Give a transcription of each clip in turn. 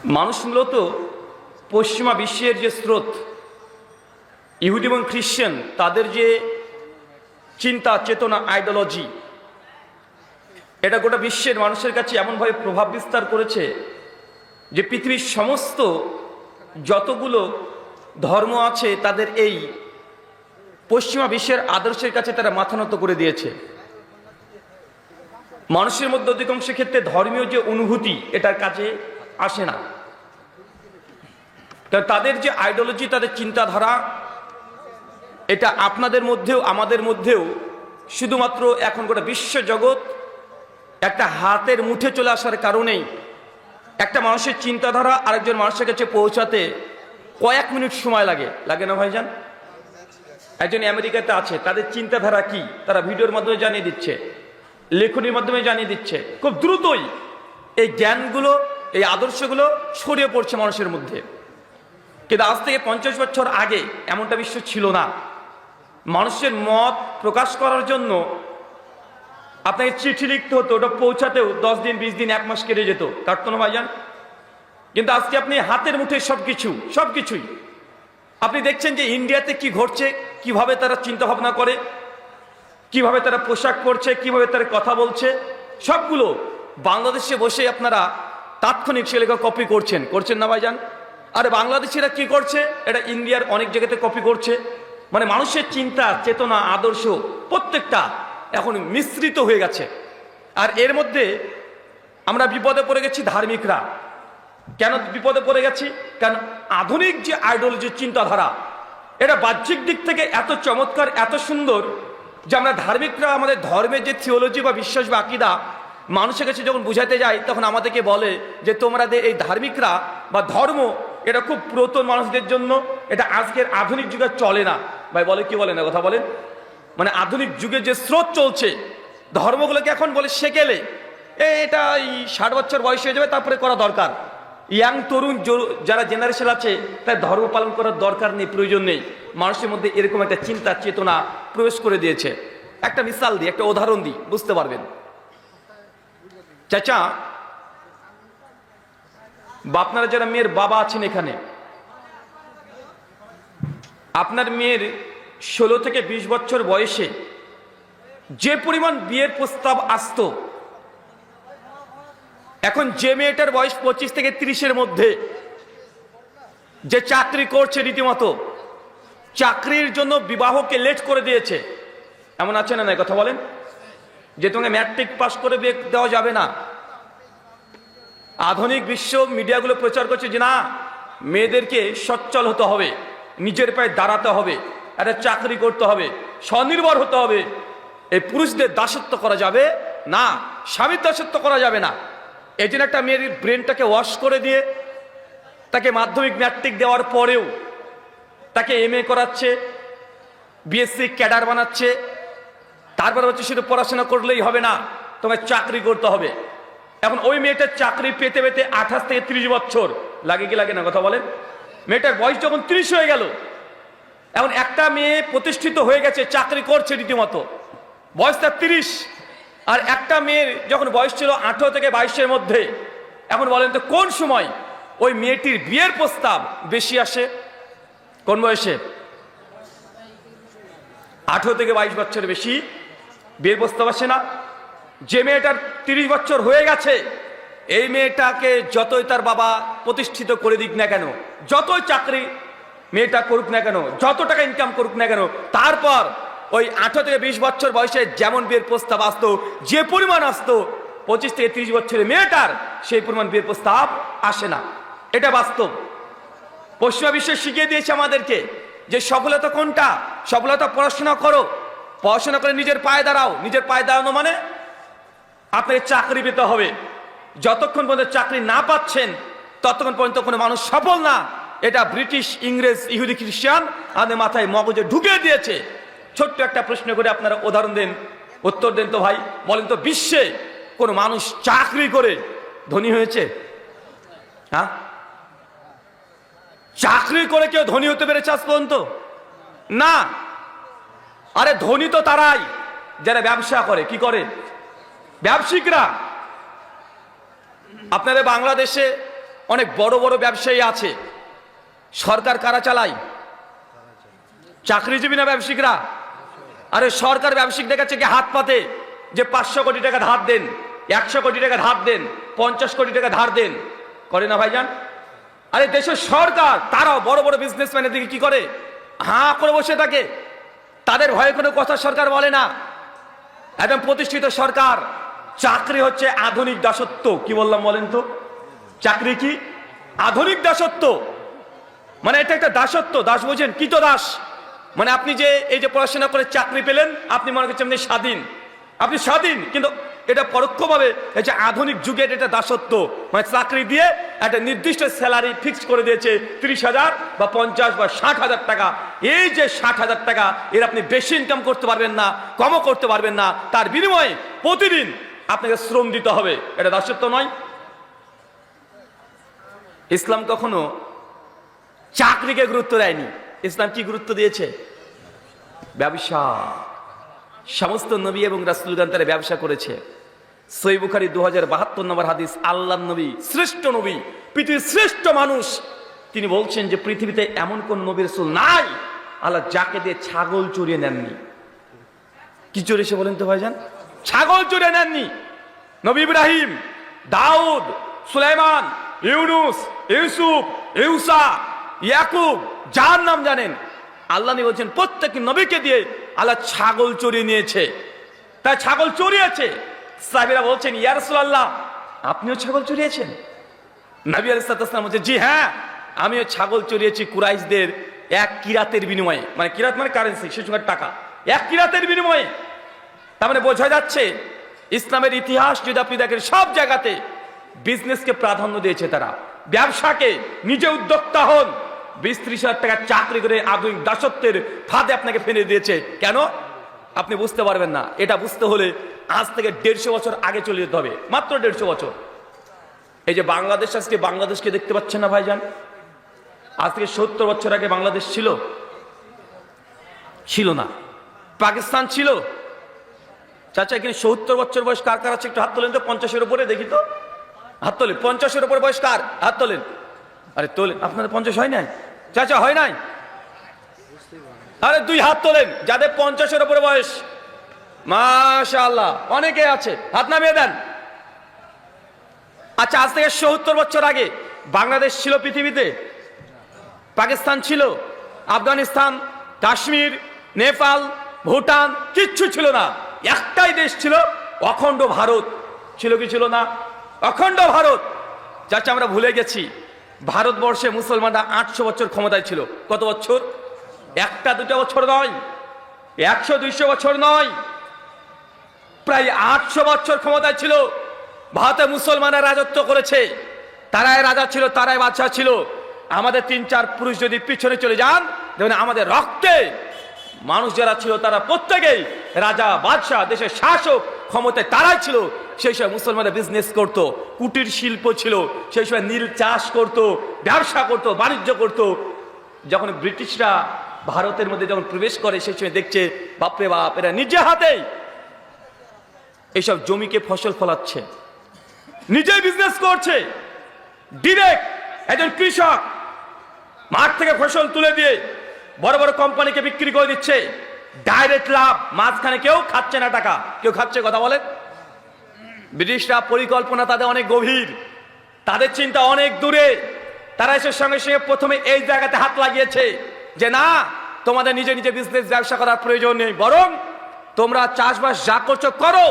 মানুষ মূলত পশ্চিমা বিশ্বের যে স্রোত, ইহুদি এবং খ্রিশ্চান, তাদের যে চিন্তা চেতনা আইডিওলজি, এটা গোটা বিশ্বের মানুষের কাছে এমনভাবে প্রভাব বিস্তার করেছে যে পৃথিবীর সমস্ত যতগুলো ধর্ম আছে তাদের এই পশ্চিমা বিশ্বের আদর্শের কাছে তারা মাথা নত করে দিয়েছে। মানুষের মধ্যে অধিকাংশ ক্ষেত্রে ধর্মীয় যে অনুভূতি এটার কাছে আসে না, কারণ তাদের যে আইডিওলজি, তাদের চিন্তাধারা, এটা আপনাদের মধ্যেও আমাদের মধ্যেও শুধুমাত্র এখন গোটা বিশ্ব জগৎ একটা হাতের মুঠে চলে আসার কারণেই একটা মানুষের চিন্তাধারা আরেকজন মানুষের কাছে পৌঁছাতে কয়েক মিনিট সময় লাগে না ভাইজান? একজন আমেরিকাতে আছে, তাদের চিন্তাধারা কি তারা ভিডিওর মাধ্যমে জানিয়ে দিচ্ছে, লেখনীর মাধ্যমে জানিয়ে দিচ্ছে। খুব দ্রুতই এই জ্ঞানগুলো, এই আদর্শগুলো ছড়িয়ে পড়ছে মানুষের মধ্যে। কিন্তু আজ থেকে 50 বছর আগে এমনটা বিশ্ব ছিল না। মানুষের মত প্রকাশ করার জন্য আপনাকে চিঠি লিখতে হতো, ওটা পৌঁছাতেও 10 দিন 20 দিন 1 মাস কেটে যেত, কাটতো না ভাইজান? কিন্তু আজকে আপনি হাতের মুঠে সবকিছুই আপনি দেখছেন যে ইন্ডিয়াতে কি ঘটছে, কিভাবে তারা চিন্তা ভাবনা করে, কিভাবে তারা পোশাক পরছে, কিভাবে তারা কথা বলছে, সবগুলো বাংলাদেশে বসে আপনারা তাৎক্ষণিক সেগুলো কপি করছেন না ভাইজান? আরে বাংলাদেশিরা কি করছে, এটা ইন্ডিয়ার অনেক জায়গাতে কপি করছে। মানে মানুষের চিন্তা চেতনা আদর্শ প্রত্যেকটা এখন মিশ্রিত হয়ে গেছে। আর এর মধ্যে আমরা বিপদে পড়ে গেছি ধার্মিকরা। কেন বিপদে পড়ে গেছি? কারণ আধুনিক যে আইডিওলজি চিন্তাধারা, এটা বাহ্যিক দিক থেকে এত চমৎকার, এত সুন্দর যে আমরা ধার্মিকরা আমাদের ধর্মের যে থিওলজি বা বিশ্বাস বা আকীদা মানুষের কাছে যখন বুঝাতে যাই, তখন আমাদেরকে বলে যে তোমাদের এই ধার্মিকরা বা ধর্ম এটা খুব পুরাতন মানুষদের জন্য, এটা আজকের আধুনিক যুগে চলে না। ভাই বলে কি বলে না, কথা বলেন? মানে আধুনিক যুগে যে স্রোত চলছে, ধর্মগুলোকে এখন বলে সেকেলে এটা 60 বছর বয়স হয়ে যাবে তারপরে করা দরকার। ইয়াং তরুণ যারা জেনারেশন আছে তাই ধর্ম পালন করার দরকার নেই, প্রয়োজন নেই। মানুষের মধ্যে এরকম একটা চিন্তা চেতনা প্রবেশ করে দিয়েছে। একটা মিসাল দিই, একটা উদাহরণ দিই, বুঝতে পারবেন। চাচা বা আপনারা যারা মেয়ের বাবা আছেন এখানে, আপনার মেয়ের 16 থেকে 20 বছর বয়সে যে পরিমাণ বিয়ের প্রস্তাব আসতো, এখন যে মেয়েটার বয়স 25 থেকে 30-এর মধ্যে, যে চাকরি করছে, রীতিমতো চাকরির জন্য বিবাহকে লেট করে দিয়েছে, এমন আছে না? নাই কথা বলেন? যে তোমাকে ম্যাট্রিক পাস করে বিয়ে দেওয়া যাবে না। আধুনিক বিশ্ব মিডিয়াগুলো প্রচার করছে যে না, মেয়েদেরকে সচ্ছল হতে হবে, নিজের পায়ে দাঁড়াতে হবে, একটা চাকরি করতে হবে, স্বনির্ভর হতে হবে। এই পুরুষদের দাসত্ব করা যাবে না, স্বামীর দাসত্ব করা যাবে না। এই জন্য একটা মেয়ের ব্রেনটাকে ওয়াশ করে দিয়ে তাকে মাধ্যমিক ম্যাট্রিক দেওয়ার পরেও তাকে MA করাচ্ছে, BSc ক্যাডার বানাচ্ছে। তারপরে হচ্ছে শুধু পড়াশোনা করলেই হবে না, তোমাকে চাকরি করতে হবে। এখন ওই মেয়েটার চাকরি পেতে পেতে 28 থেকে 30 বছর লাগে কি লাগে না, কথা বলেন? মেয়েটার বয়স যখন 30 হয়ে গেল, এখন একটা মেয়ে প্রতিষ্ঠিত হয়ে গেছে, চাকরি করছে রীতিমতো, বয়স তার 30। আর একটা মেয়ের যখন বয়স ছিল 18 থেকে 22-এর মধ্যে, এখন বলেন তো কোন সময় ওই মেয়েটির বিয়ের প্রস্তাব বেশি আসে? কোন বয়সে? 18 থেকে 22 বছর বেশি বিয়ের প্রস্তাব আসে না? যে মেয়েটার 30 বছর হয়ে গেছে, এই মেয়েটাকে যতই তার বাবা প্রতিষ্ঠিত করে দিক না কেন, যতই চাকরি মেয়েটা করুক না কেন, যত টাকা ইনকাম করুক না কেন, তারপর ওই 18 থেকে 20 বছর বয়সে যেমন বিয়ের প্রস্তাব আসতো, যে পরিমাণ আসতো, 25 থেকে 30 বছরের মেয়েটার সেই পরিমাণ বিয়ের প্রস্তাব আসে না। এটা বাস্তব। পশ্চিমা বিশ্ব শিখিয়ে দিয়েছে আমাদেরকে যে সফলতা কোনটা? সফলতা পড়াশোনা করো, পড়াশোনা করে নিজের পায়ে দাঁড়াও। নিজের পায়ে দাঁড়ানো মানে আপনাকে চাকরি পেতে হবে। যতক্ষণ পর্যন্ত চাকরি না পাচ্ছেন ততক্ষণ পর্যন্ত কোনো মানুষ সফল না। এটা ব্রিটিশ, ইংরেজ, ইহুদি, খ্রিস্টান আমাদের মাথায় মগজে ঢুকিয়ে দিয়েছে। ছোট্ট একটা প্রশ্ন করে আপনারা উদাহরণ দেন, উত্তর দেন তো ভাই, বলেন তো বিশ্বে কোনো মানুষ চাকরি করে ধনী হয়েছে? হ্যাঁ, চাকরি করে কেউ ধনী হতে পেরেছে আজ পর্যন্ত? না। আরে ধনী তো তারাই যারা ব্যবসা করে। কি করে? ব্যবসায়িকরা। আপনাদের বাংলাদেশে অনেক বড় বড় ব্যবসায়ী আছে, সরকার কারা চালায়? চাকরিজীবী না ব্যবসায়িকরা? আরে সরকার ব্যবসায়িকদের কাছে কি হাত পাতে যে 500 কোটি টাকা ধার দেন, 100 কোটি টাকা ধার দেন, 50 কোটি টাকা ধার দেন, করে না ভাইজান? আরে দেশের সরকার তারাও বড় বড় বিজনেসম্যানের দিকে কি করে? হাঁ করে বসে থাকে। তাদের ভয়ে কোনো কথা সরকার বলে না। একদম প্রতিষ্ঠিত সরকার। চাকরি হচ্ছে আধুনিক দাসত্ব। কি বললাম বলেন তো? চাকরি কি আধুনিক দাসত্ব? মানে এটা একটা দাসত্ব। দাস বোঝেন? কৃত দাস মানে আপনি যে এই যে পড়াশোনা করে চাকরি পেলেন, আপনি মনে করছেন আপনি স্বাধীন, আপনি স্বাধীন, কিন্তু এটা পরোক্ষভাবে এই যে আধুনিক যুগের এটা দাসত্ব। মানে চাকরি দিয়ে একটা নির্দিষ্ট স্যালারি ফিক্স করে দিয়েছে 30,000 বা 50 বা 60,000 টাকা। এই যে 60,000 টাকা এর আপনি বেশি ইনকাম করতে পারবেন না, কমও করতে পারবেন না, তার বিনিময়ে প্রতিদিন আপনাকে শ্রম দিতে হবে। এটা দাসত্ব নয়? ইসলাম কখনো চাকরিকে গুরুত্ব দেয়নি। ইসলাম কি গুরুত্ব দিয়েছে? ব্যবসা। সমস্ত নবী এবং রাসূলগণ তারা ব্যবসা করেছে। সহিহ বুখারী 2072 নম্বর হাদিস, আল্লাহর নবী, শ্রেষ্ঠ নবী, পৃথিবীর শ্রেষ্ঠ মানুষ, তিনি বলছেন যে পৃথিবীতে এমন কোন নবী রাসূল নাই আল্লাহ যাকে দিয়ে ছাগল চড়িয়ে নেননি। কি চড়িয়েছে বলেন তো ভাইজান? ছাগল চড়িয়ে নেননি। নবী ইব্রাহিম, দাউদ, সুলাইমান, ইউনুস, ইউসুফ, ইউসা, ইয়াকুব, যার নাম জানেন, আল্লাহ নবী বলছেন প্রত্যেক নবীকে দিয়ে আল্লাহ ছাগল চড়িয়ে নিয়েছে। তাই ছাগল চড়িয়েছে। সাহাবীরা বলছেন, ইয়া রাসূলুল্লাহ, আপনিও ছাগল চড়িয়েছেন? নবী আলাইহিস সালাম বলছেন, জি হ্যাঁ, আমিও ছাগল চড়িয়েছি কুরাইশদের এক কিরাতের বিনিময়ে। মানে কিরাত মানে কারেন্সি, সে সময় টাকা। এক কিরাতের বিনিময়ে। তার মানে বোঝা যাচ্ছে ইসলামের ইতিহাস যদি আপনি দেখেন, সব জায়গাতে বিজনেসকে প্রাধান্য দিয়েছে তারা। ব্যবসাকে, নিজে উদ্যোক্তা হন। 20-30 হাজার টাকা চাকরি করে আধুনিক দাসত্বের ফাঁদে আপনাকে ফেলে দিয়েছে। কেন? আপনি বুঝতে পারবেন না। এটা বুঝতে হলে আজ থেকে 150 বছর আগে চলে যেতে হবে, মাত্র 150 বছর। এই যে বাংলাদেশ, আজকে বাংলাদেশকে দেখতে পাচ্ছেন না ভাইজান? আজ থেকে 70 বছর আগে বাংলাদেশ ছিল? ছিল না। পাকিস্তান ছিল? চাচা এখানে 70 বছর বয়স কার কার আছে? একটু হাত তোলেন তো। 50-এর উপরে দেখি তো, হাত তোলেন। 50-এর উপরে বয়স কার? হাত তোলেন। আরে তোলেন। আপনাদের 50 হয় নাই? চাচা হয় নাই? আরে 2 হাত তোলেন যাদের 50-এর উপরে বয়স। মাশাআল্লাহ, অনেকে আছে, হাত নামিয়ে দেন। আচ্ছা, আজ থেকে 70 বছর আগে বাংলাদেশ ছিল পৃথিবীতে? পাকিস্তান ছিল? আফগানিস্তান, কাশ্মীর, নেপাল, ভুটান কিচ্ছু ছিল না। একটাই দেশ ছিল, অখণ্ড ভারত। ছিল কি ছিল না? অখণ্ড ভারত। চাচা আমরা ভুলে গেছি, ভারতবর্ষে মুসলমানরা 800 বছর ক্ষমতায় ছিল। কত বছর? 1-2 বছর নয়, 100-200 বছর নয়, প্রায় 800 বছর ক্ষমতায় ছিল। ভারতে মুসলমানরা রাজত্ব করেছে। তারাই রাজা ছিল, তারাই বাদশা ছিল। আমাদের 3-4 পুরুষ যদি পিছনে চলে যান, দেখবেন আমাদের রক্তে মানুষ যারা ছিল তারা প্রত্যেকেই রাজা, বাদশাহ, দেশের শাসক, ক্ষমতায় তারাই ছিল। সেই সময় মুসলমানরা বিজনেস করত, কুটির শিল্প ছিল, সেই সময় নীল চাষ করত, ব্যবসা করত, বাণিজ্য করত। যখন ব্রিটিশরা ভারতের মধ্যে যখন প্রবেশ করে, সেই সময় দেখছে বাপরে বাপ, এরা নিজে হাতেই এইসব জমিকে ফসল ফলাচ্ছে, নিজেই বিজনেস করছে। ডিরেক্ট একজন কৃষক মাঠ থেকে ফসল তুলে দিয়ে বড় বড় কোম্পানিকে বিক্রি করে দিচ্ছে। ডাইরেক্ট লাভ, মাঝখানে কেউ খাচ্ছে না টাকা। কেউ খাচ্ছে? কথা বলেন। ব্রিটিশরা পরিকল্পনা তাদের অনেক গভীর, তাদের চিন্তা অনেক দূরে। তারা এসে সঙ্গে সঙ্গে প্রথমে এই জায়গাতে হাত লাগিয়েছে যে না, তোমাদের নিজে নিজে বিজনেস ব্যবসা করার প্রয়োজন নেই, বরং তোমরা চাষবাস যা করছো করো,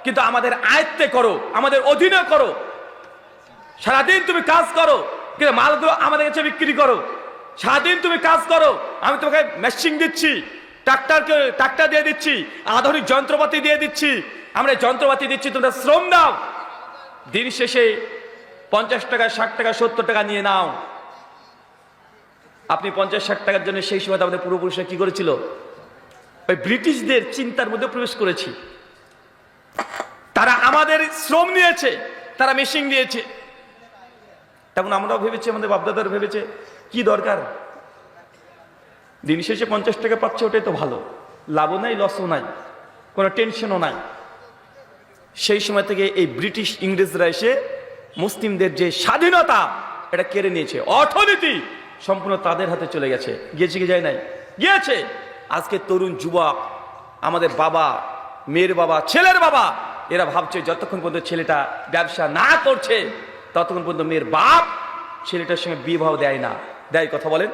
কিন্তু আমাদের আয়ত্তে করো, আমাদের অধীনে করো। সারাদিন তুমি কাজ করো, কিন্তু মালগুলো আমাদের কাছে বিক্রি করো। সারাদিন তুমি কাজ করো, আমি তোমাকে মেশিন দিচ্ছি, ট্রাক্টর দিয়ে দিচ্ছি, আধুনিক যন্ত্রপাতি দিয়ে দিচ্ছি, আমরা যন্ত্রপাতি দিচ্ছি, তোমরা শ্রম দাও। দিন শেষে 50 টাকা, 60 টাকা, 70 টাকা নিয়ে নাও। আপনি 50-60 টাকার জন্য সেই সময় আমাদের পূর্বপুরুষরা কি করেছিল? ওই ব্রিটিশদের চিন্তার মধ্যে প্রবেশ করেছি। তারা আমাদের শ্রম নিয়েছে, তারা মেশিন দিয়েছে। তখন আমরাও ভেবেছি, আমাদের বাপদাদার ভেবেছে কি দরকার, দিন শেষে 50 টাকা পাচ্ছে, ওটাই তো ভালো, লাভও নাই, লসও নাই, কোনো টেনশনও নাই। সেই সময় থেকে এই ব্রিটিশ ইংরেজরা এসে মুসলিমদের যে স্বাধীনতা, এটা কেড়ে নিয়েছে। অর্থনীতি সম্পূর্ণ তাদের হাতে চলে গেছে। গিয়েছে কি যায় নাই? গিয়েছে। আজকে তরুণ যুবক, আমাদের বাবা, মেয়ের বাবা, ছেলের বাবা, এরা ভাবছে যতক্ষণ পর্যন্ত ছেলেটা ব্যবসা না করছে ততক্ষণ পর্যন্ত মেয়ের বাপ ছেলেটার সঙ্গে বিবাহ দেয় না। দেয়? কথা বলেন।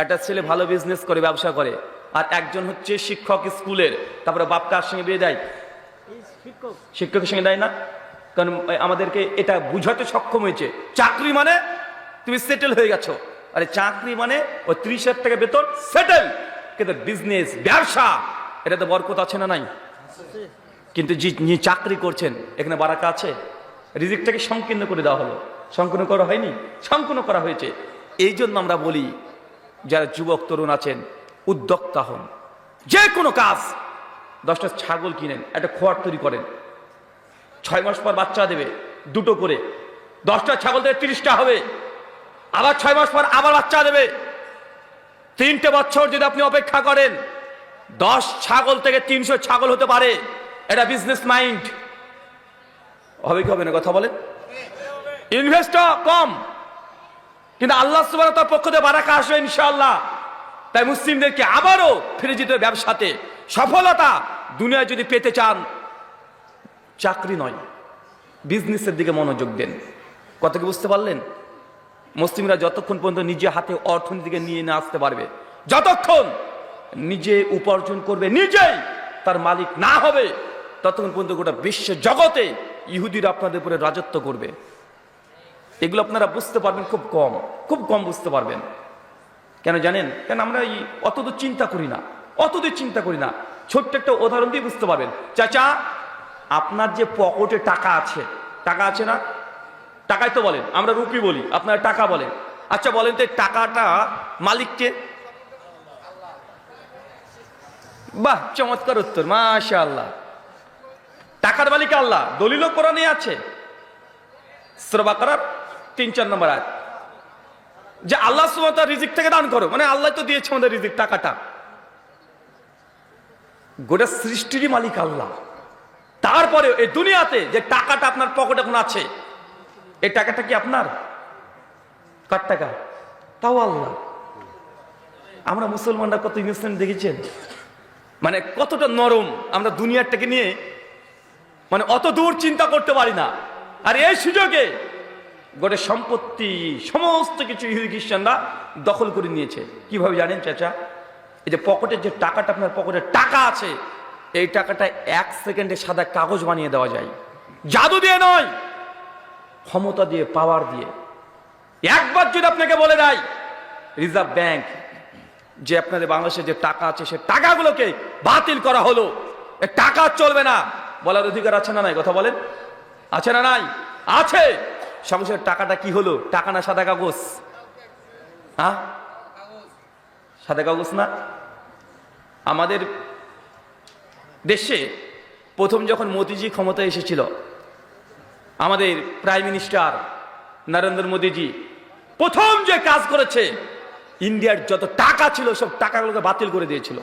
একটা ছেলে ভালো বিজনেস করে, ব্যবসা করে, আর একজন হচ্ছে শিক্ষক স্কুলের, তারপরে বাপ কার সঙ্গে বিয়ে দেয়? শিক্ষকের সঙ্গে দেয় না? কারণ আমাদেরকে এটা বুঝাতে সক্ষম হয়েছে চাকরি মানে তুমি সেটেল হয়ে গেছো। আরে চাকরি মানে ওই 30,000 টাকা বেতন, সেটেল। কিন্তু বিজনেস, ব্যবসা, এটা তো বরকত আছে না নাই? কিন্তু যিনি চাকরি করছেন এখানে বারাকা আছে? রিজিকটাকে সংকীর্ণ করে দেওয়া হলো। সংকীর্ণ করা হয়নি? সংকীর্ণ করা হয়েছে। এই জন্য আমরা বলি যারা যুবক তরুণ আছেন, উদ্যোক্তা হন। যে কোনো কাজ, 10টা ছাগল কিনেন, একটা খোয়ার তৈরি করেন, 6 মাস পর বাচ্চা দেবে 2টো করে, 10টা ছাগল থেকে 30টা হবে, আবার 6 মাস পর আবার বাচ্চা দেবে। 3টে বছর যদি আপনি অপেক্ষা করেন, 10 ছাগল থেকে 300 ছাগল হতে পারে। এটা বিজনেস মাইন্ড। হবে কি হবে না? কথা বলেন। ইনভেস্টর কম, কিন্তু আল্লাহ সুবহানাহু ওয়া তাআলার পক্ষ থেকে বারাকা আসবে ইনশাআল্লাহ। তাই মুসলিমদেরকে আবারও ফিরে যেতে হবে ব্যবসাতে। সফলতা দুনিয়ায় যদি পেতে চান, চাকরি নয়, বিজনেসের দিকে মনোযোগ দেন। কথা কি বুঝতে পারলেন? মুসলিমরা যতক্ষণ পর্যন্ত নিজে হাতে অর্থনীতিকে নিয়ে না আসতে পারবে, যতক্ষণ নিজে উপার্জন করবে, নিজেই তার মালিক না হবে, ততক্ষণ পর্যন্ত গোটা বিশ্ব জগতে ইহুদিরা আপনাদের উপরে রাজত্ব করবে। এগুলো আপনারা বুঝতে পারবেন খুব কম, খুব কম বুঝতে পারবেন। কেন জানেন? কেন আমরা অতদূর চিন্তা করি না, অতদূর চিন্তা করি না। ছোট্ট একটা উদাহরণ দিয়ে বুঝতে পারবেন। চাচা, আপনার যে পকেটে টাকা আছে, টাকা আছে না? টাকাই তো বলেন, আমরা রুপি বলি, আপনারা টাকা বলেন। আচ্ছা বলেন তো, টাকাটা মালিককে? বাহ, চমৎকার উত্তর, মাশাআল্লাহ। টাকার মালিক আল্লাহ। দলিল কোরআনে আছে, সূরা বাকারার 3-4 নম্বর আয়াত, যে আল্লাহ সুবহানাহু ওয়া তাআলা রিজিক থেকে দান করো, মানে আল্লাহ তো দিয়েছে আমাদের রিজিক, টাকাটা। গোটা সৃষ্টিরই মালিক আল্লাহ। তারপরে এই দুনিয়াতে যে টাকাটা আপনার পকেটে এখন আছে, এই টাকাটা কি আপনার? কার টাকা? তাও আল্লাহ। আমরা মুসলমানরা কত ইনোসেন্ট দেখেছেন, মানে কতটা নরম আমরা দুনিয়াটাকে নিয়ে, মানে অত দূর চিন্তা করতে পারি না। আর এই সুযোগে গোটা সম্পত্তি, সমস্ত কিছু ইহুদি খ্রিস্টানরা দখল করে নিয়েছে। কিভাবে জানেন চাচা? এই যে পকেটের যে টাকাটা, আপনার পকেটে টাকা আছে, এই টাকাটা 1 সেকেন্ডে সাদা কাগজ বানিয়ে দেওয়া যায়। জাদু দিয়ে নয়, ক্ষমতা দিয়ে, পাওয়ার দিয়ে। একবার যদি আপনাকে বলে দেয় রিজার্ভ ব্যাংক যে আপনাদের বাংলাদেশে যে টাকা আছে, সে টাকাগুলোকে বাতিল করা হলো, এ টাকা চলবে না, বলার অধিকার আছে না নাই? কথা বলেন, আছে না নাই? আছে। সঙ্গে সঙ্গে টাকাটা কি হলো? টাকা না সাদা কাগজ? হ্যাঁ, সাদা কাগজ না? আমাদের দেশে প্রথম যখন মোদিজি ক্ষমতায় এসেছিল, আমাদের প্রাইম মিনিস্টার নরেন্দ্র মোদিজি প্রথম যে কাজ করেছে, ইন্ডিয়ার যত টাকা ছিল সব টাকাগুলোকে বাতিল করে দিয়েছিল,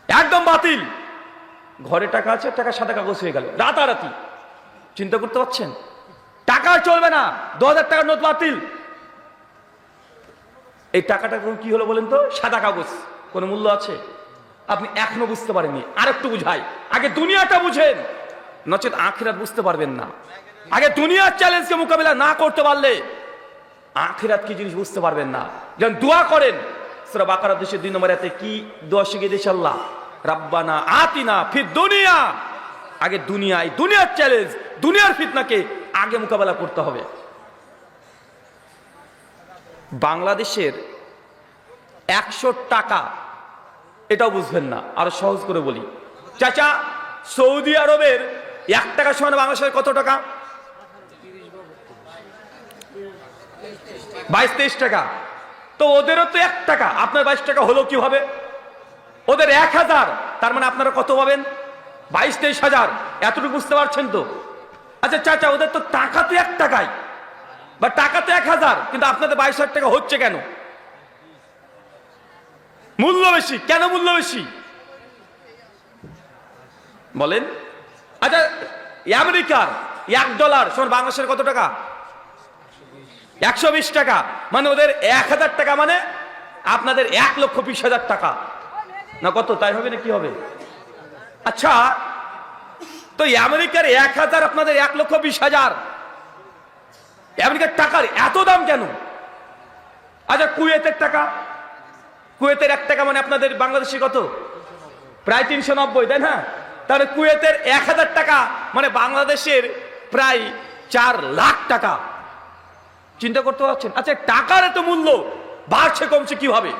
একদম বাতিল। ঘরে টাকা আছে, টাকা সাদা কাগজ হয়ে গেল রাতারাতি। চিন্তা করতে পারছেন? টাকা চলবে না, 2000 টাকার নোট বাতিল। এই টাকাটা কি হলো বলেন তো? সাদা কাগজ। কোনো মূল্য আছে? আপনি এখনো বুঝতে পারেননি। আরেকটু বুঝাই, আগে দুনিয়াটা বুঝেন, নচেত আখিরাত বুঝতে পারবেন না। আগে দুনিয়ার চ্যালেঞ্জকে মোকাবিলা না করতে পারলে আখিরাত কি জিনিস বুঝতে পারবেন না। যেমন দোয়া করেন, সূরা বাকারা 202 নম্বর আয়াতে কি দোয়া শিখিয়ে দিয়েছে আল্লাহ? রাব্বানা আতিনা ফিদ দুনিয়া। আগে দুনিয়ায়, দুনিয়ার চ্যালেঞ্জ, দুনিয়ার ফিতনাকে আগে মোকাবেলা করতে হবে। বাংলাদেশের 100 টাকা, এটাও বুঝবেন না। আরো সহজ করে বলি চাচা, সৌদি আরবের 1 টাকা সমান বাংলাদেশের কত টাকা? 22-23 টাকা। তো ওদেরও তো 1 টাকা, আপনার 22 টাকা হলো কিভাবে? ওদের 1000, তার মানে আপনারা কত পাবেন? 22-23 হাজার। এতটুকু বুঝতে পারছেন তো? আচ্ছা চাচা, ওদের তো টাকা তো 1 টাকায়, বা টাকা তো 1000, কিন্তু আপনাদের 22,000 টাকা হচ্ছে কেন? মূল্য বেশি। কেন মূল্য বেশি বলেন? আচ্ছা, আমেরিকার $1 সমান বাংলাদেশের কত টাকা? 120 টাকা মানে ওদের 1000 টাকা মানে আপনাদের 1,20,000 টাকা না কত, তাই হবে না কি হবে? আচ্ছা, তো আমেরিকার 1000 আপনাদের 1,20,000, আমেরিকার টাকার এত দাম কেন? আচ্ছা, কুয়েতের টাকা, কুয়েতের 1 টাকা মানে আপনাদের বাংলাদেশে কত? প্রায় 390, তাই না? তাহলে কুয়েতের 1000 টাকা মানে বাংলাদেশের প্রায় 4 লাখ টাকা। চিন্তা করতে পারছেন? আচ্ছা, টাকার এত মূল্য বাড়ছে কমছে কিভাবে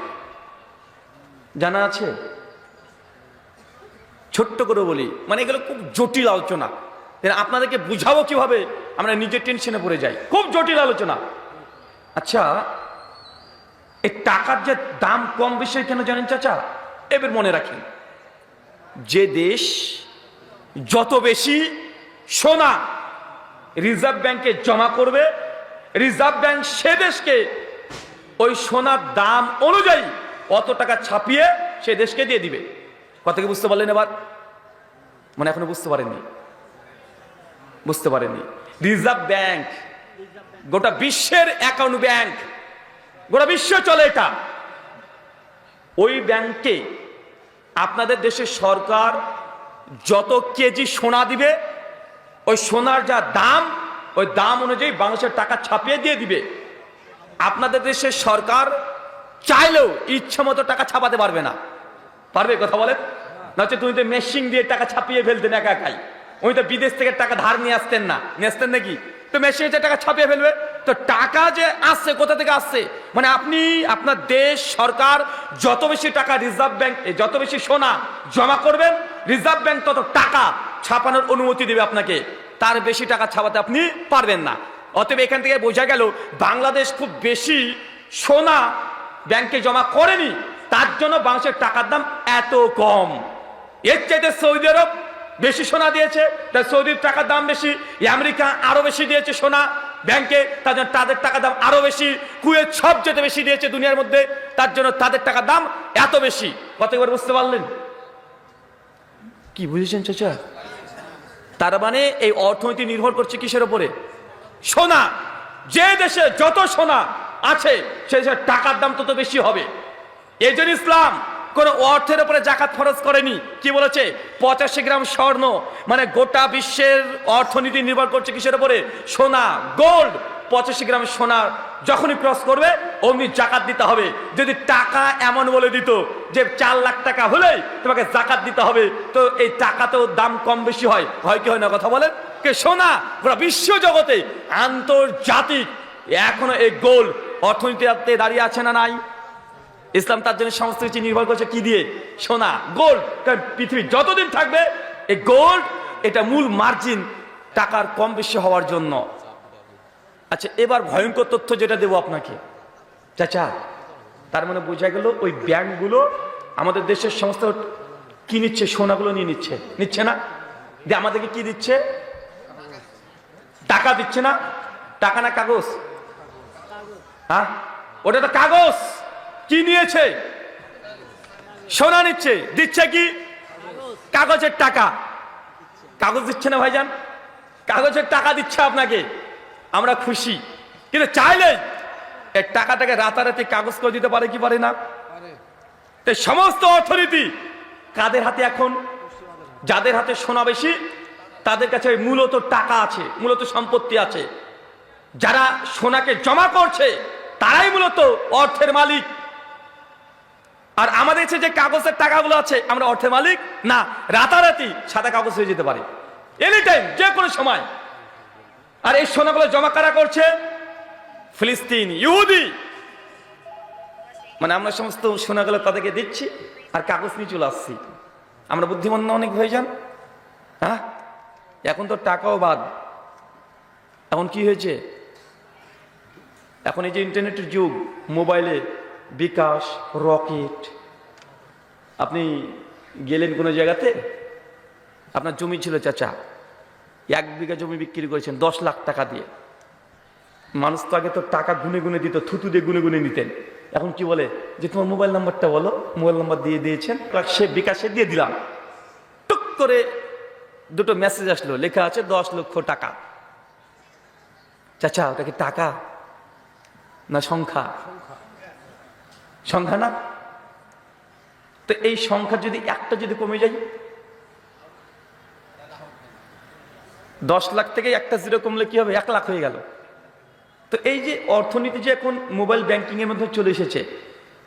জানা আছে? ছোট্ট করে বলি, মানে এগুলো খুব জটিল আলোচনা, আপনাদেরকে বুঝাবো কিভাবে, আমরা নিজের টেনশনে পড়ে যাই, খুব জটিল আলোচনা। আচ্ছা, এই টাকার যে দাম কম বেশি কেন জানেন চাচা? এবার মনে রাখেন, যে দেশ যত বেশি সোনা রিজার্ভ ব্যাংকে জমা করবে, রিজার্ভ ব্যাংক সে দেশকে ওই সোনার দাম অনুযায়ী অত টাকা ছাপিয়ে সে দেশকে দিয়ে দিবে। কথা কি বুঝতে পারলেন এবার? মানে এখনো বুঝতে পারেননি? বুঝতে পারেননি? রিজার্ভ ব্যাংক গোটা বিশ্বের অ্যাকাউন্ট ব্যাংক, গোটা বিশ্ব চলে এটা। ওই ব্যাংকে আপনাদের দেশের সরকার যত কেজি সোনা দিবে, ওই সোনার যা দাম, ওই দাম অনুযায়ী বাংলাদেশের টাকা ছাপিয়ে দিয়ে দিবে। আপনাদের দেশের সরকার চাইলেও ইচ্ছা মতো টাকা ছাপাতে পারবে না। পারবে? কথা বলেন। নচে তুমি তো মেশিন দিয়ে টাকা ছাপিয়ে ফেলতেন একা একাই, উনি তো বিদেশ থেকে টাকা ধার নিয়ে আসতেন না, নিয়ে আসতেন নাকি? তো মেশিনে টাকা ছাপিয়ে ফেলবে। তো টাকা যে আসছে কোথা থেকে আসছে? মানে আপনি আপনার দেশ সরকার যত বেশি টাকা রিজার্ভ ব্যাংক, যত বেশি সোনা জমা করবেন, রিজার্ভ ব্যাংক তত টাকা ছাপানোর অনুমতি দেবে আপনাকে, তার বেশি টাকা ছাপাতে আপনি পারবেন না। অতএব এখান থেকে বোঝা গেল বাংলাদেশ খুব বেশি সোনা ব্যাংকে জমা করেনি, তার জন্য বাংলাদেশের টাকার দাম এত কম। এর চাইতে সৌদি আরব বেশি সোনা দিয়েছে, তাই সৌদির টাকার দাম বেশি। আমেরিকা আরো বেশি দিয়েছে সোনা ব্যাংকে, তার জন্য তাদের টাকার দাম আরো বেশি। কুয়েত সবচেয়ে বেশি দিয়েছে দুনিয়ার মধ্যে, তার জন্য তাদের টাকার দাম এত বেশি। কতবার বুঝতে পারলেন? কি বুঝেছেন চাচা? তার মানে এই অর্থনীতি নির্ভর করছে কিসের উপরে? সোনা। যে দেশে যত সোনা আছে সে দেশের টাকার দাম তত বেশি হবে। এই জন্য ইসলাম কোন অর্থের উপরে জাকাত ফরজ করেনি। কি বলেছে? 85 গ্রাম স্বর্ণ, মানে গোটা বিশ্বের অর্থনীতি নির্ভর করছে কিসের উপরে? সোনা, গোল্ড। 85 গ্রাম সোনা যখনই ক্রস করবে অমনি জাকাত দিতে হবে। যদি টাকা এমন বলে দিত যে 4 লাখ টাকা হলেই তোমাকে জাকাত দিতে হবে, তো এই টাকাতেও দাম কম বেশি হয়, হয় কি হয় না? কথা বলেন। কে সোনা গোটা বিশ্ব জগতে আন্তর্জাতিক এখনো এই গোল্ড অর্থনীতিতে দাঁড়িয়ে আছে না নাই? ইসলাম তার জন্য সমস্ত কিছু নির্ভর করছে কি দিয়ে? সোনা, গোল্ড। কারণ পৃথিবী যতদিন থাকবে এই গোল্ড এটা মূল মার্জিন টাকার কম বেশি হওয়ার জন্য। আচ্ছা, এবার ভয়ঙ্কর তথ্য যেটা দেবো আপনাকে চাচা, তার মানে বোঝা গেল ওই ব্যাংকগুলো আমাদের দেশের সমস্ত কি নিচ্ছে? সোনাগুলো নিয়ে নিচ্ছে, নিচ্ছে না? দিয়ে আমাদেরকে কি দিচ্ছে? টাকা দিচ্ছে না? টাকা না কাগজ? হ্যাঁ, ওটা তো কাগজ। কি নিয়েছে? সোনা নিচ্ছে, দিচ্ছে কি? কাগজের টাকা। কাগজ দিচ্ছে না ভাইজান? কাগজের টাকা দিচ্ছে আপনাকে, আমরা খুশি। কিন্তু চাইলে এই টাকাটাকে রাতারাতি কাগজ করে দিতে পারে কি পারে না? সমস্ত অর্থনীতি কাদের হাতে এখন? যাদের হাতে সোনা বেশি তাদের কাছে মূলত টাকা আছে, মূলত সম্পত্তি আছে। যারা সোনাকে জমা করছে তারাই মূলত অর্থের মালিক। আর আমাদের যে কাগজের টাকাগুলো আছে আমরা অর্থের মালিক না। রাতারাতি সাদা কাগজ হয়ে যেতে পারে এনি টাইম, যে কোনো সময়। আর এই সোনাগুলো জমা কারা করছে? ফিলিস্তিন, ইহুদি। মানে আমরা সমস্ত সোনাগুলো তাদেরকে দিচ্ছি আর কাগজ নিয়ে চলে আসছি। আমরা বুদ্ধিমান না অনেক হয়ে যান? হ্যাঁ, এখন তো টাকাও বাদ। এখন কি হয়েছে? এখন এই যে ইন্টারনেটের যুগ, মোবাইলে বিকাশ, রকেট। আপনি গেলেন কোনো জায়গাতে, আপনার জমি ছিল চাচা, 1 বিঘা জমি বিক্রি করেছেন 10 লাখ টাকা দিয়ে। মানুষ তো আগে তো টাকা গুনে গুনে দিত, থুতু দিয়ে গুনে গুনে নিতেন। এখন কি বলে যে তোমার মোবাইল নাম্বারটা বলো, মোবাইল নাম্বার দিয়ে দিয়েছেন, সে বিকাশে দিয়ে দিলাম। টুক করে দুটো মেসেজ আসলো, লেখা আছে 10 লক্ষ টাকা। চাচা ওটা কি টাকা? না সংখ্যা? সংখ্যা না? তো এই সংখ্যা যদি একটা যদি কমে যায়, 10 লাখ থেকে একটা জিরো কমলে কি হবে? 1 লাখ হয়ে গেল। তো এই যে অর্থনীতি যে এখন মোবাইল ব্যাংকিং এর মধ্যে চলে এসেছে,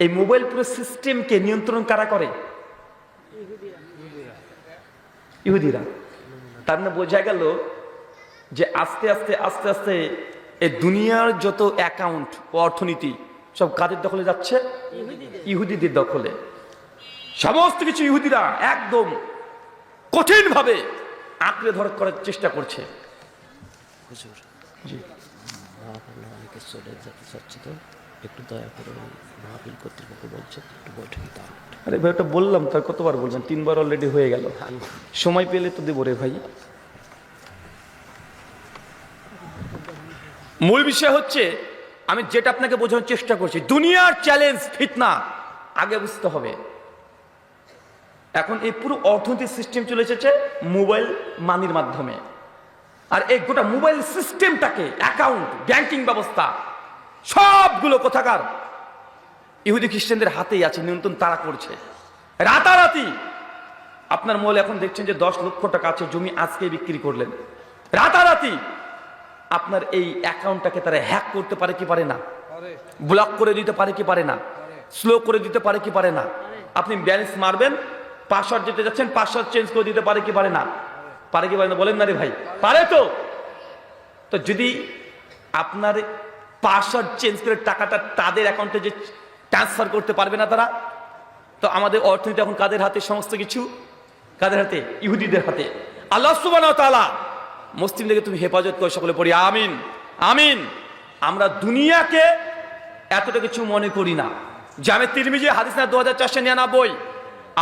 এই মোবাইল পুরো সিস্টেমকে নিয়ন্ত্রণ কারা করে? ইহুদিরা। তার মানে বোঝা গেল যে আস্তে আস্তে আস্তে আস্তে এই দুনিয়ার যত অ্যাকাউন্ট ও অর্থনীতি সব কাদের দখলে যাচ্ছে? ইহুদিদের দখলে। সমস্ত কিছু ইহুদিরা একদম কঠিন ভাবে আঁকড়ে ধরে করার চেষ্টা করছে। হুজুর, জি, অনেকে চলে যেতে চাচ্ছে, তো একটু দয়া করে মাহফিল কর্তৃপক্ষ বলছে একটু বৈঠকে দাও। আরে ভাই, ওটা বললাম তার কতবার বলবেন? 3 বার অলরেডি হয়ে গেল। সময় পেলে তো দেবো রে ভাই। মূল বিষয় হচ্ছে, আমি যেটা আপনাকে বোঝানোর চেষ্টা করছি, দুনিয়ার চ্যালেঞ্জ ফিতনা আগে বুঝতে হবে। এখন এই পুরো অর্থনৈতিক সিস্টেম চলে এসেছে মোবাইল মানির মাধ্যমে। আর এই গোটা মোবাইল সিস্টেমটাকে, অ্যাকাউন্ট, ব্যাংকিং ব্যবস্থা সবগুলো কোথাকার? ইহুদি খ্রিস্টানদের হাতেই আছে, নিয়ন্ত্রণ তারা করছে। রাতারাতি আপনার মোবাইল এখন দেখছেন যে 10 লক্ষ টাকা আছে, জমি আজকে বিক্রি করলেন, রাতারাতি আপনার এই অ্যাকাউন্টটাকে তারা হ্যাক করতে পারে কি পারে না? ব্লক করে দিতে পারে কি পারে না? স্লো করে দিতে পারে কি পারে না? আপনি ব্যালেন্স মারবেন, পাসওয়ার্ড যেতে যাচ্ছেন, পাসওয়ার্ড চেঞ্জ করে দিতে পারে কি পারে না? পারে কি পারে না বলেন না রে ভাই? পারে তো। তো যদি আপনার পাসওয়ার্ড চেঞ্জ করে টাকাটা তাদের অ্যাকাউন্টে যে ট্রান্সফার করতে পারবে না তারা, তো আমাদের অর্থনীতি এখন কাদের হাতে? সমস্ত কিছু কাদের হাতে? ইহুদিদের হাতে। আল্লাহ সুবহানাহু ওয়া তাআলা মুসলিমদেরকে তুমি হেফাজত করো, সকলে পড়ি আমিন আমিন। আমরা দুনিয়াকে এতটা কিছু মনে করি না। জামে তিরমিজি হাদিস না 2499,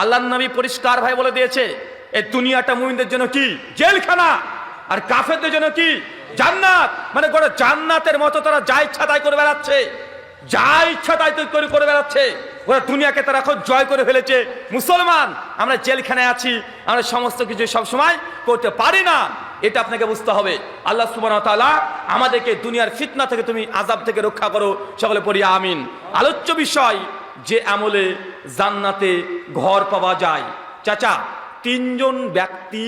আল্লাহর নবী পরিষ্কার ভাই বলে দিয়েছে, এই দুনিয়াটা মুমিনদের জন্য কি? জেলখানা। আর কাফেরদের জন্য কি? জান্নাত। মানে গোটা জান্নাতের মতো তারা যা ইচ্ছা তাই করে বেড়াচ্ছে, যা ইচ্ছা তাই করে বেড়াচ্ছে। ওরা দুনিয়াকে তারা এখন জয় করে ফেলেছে। মুসলমান আমরা জেলখানায় আছি, আমরা সমস্ত কিছু সব সময় করতে পারি না, এটা আপনাকে বুঝতে হবে। আল্লাহ সুবহানাহু ওয়া তাআলা আমাদেরকে দুনিয়ার ফিতনা থেকে তুমি আযাব থেকে রক্ষা করো, সকলে পড়ি আমিন। আলোচ্য বিষয়, যে আমলে জান্নাতে ঘর পাওয়া যায়। চাচা, 3 জন ব্যক্তি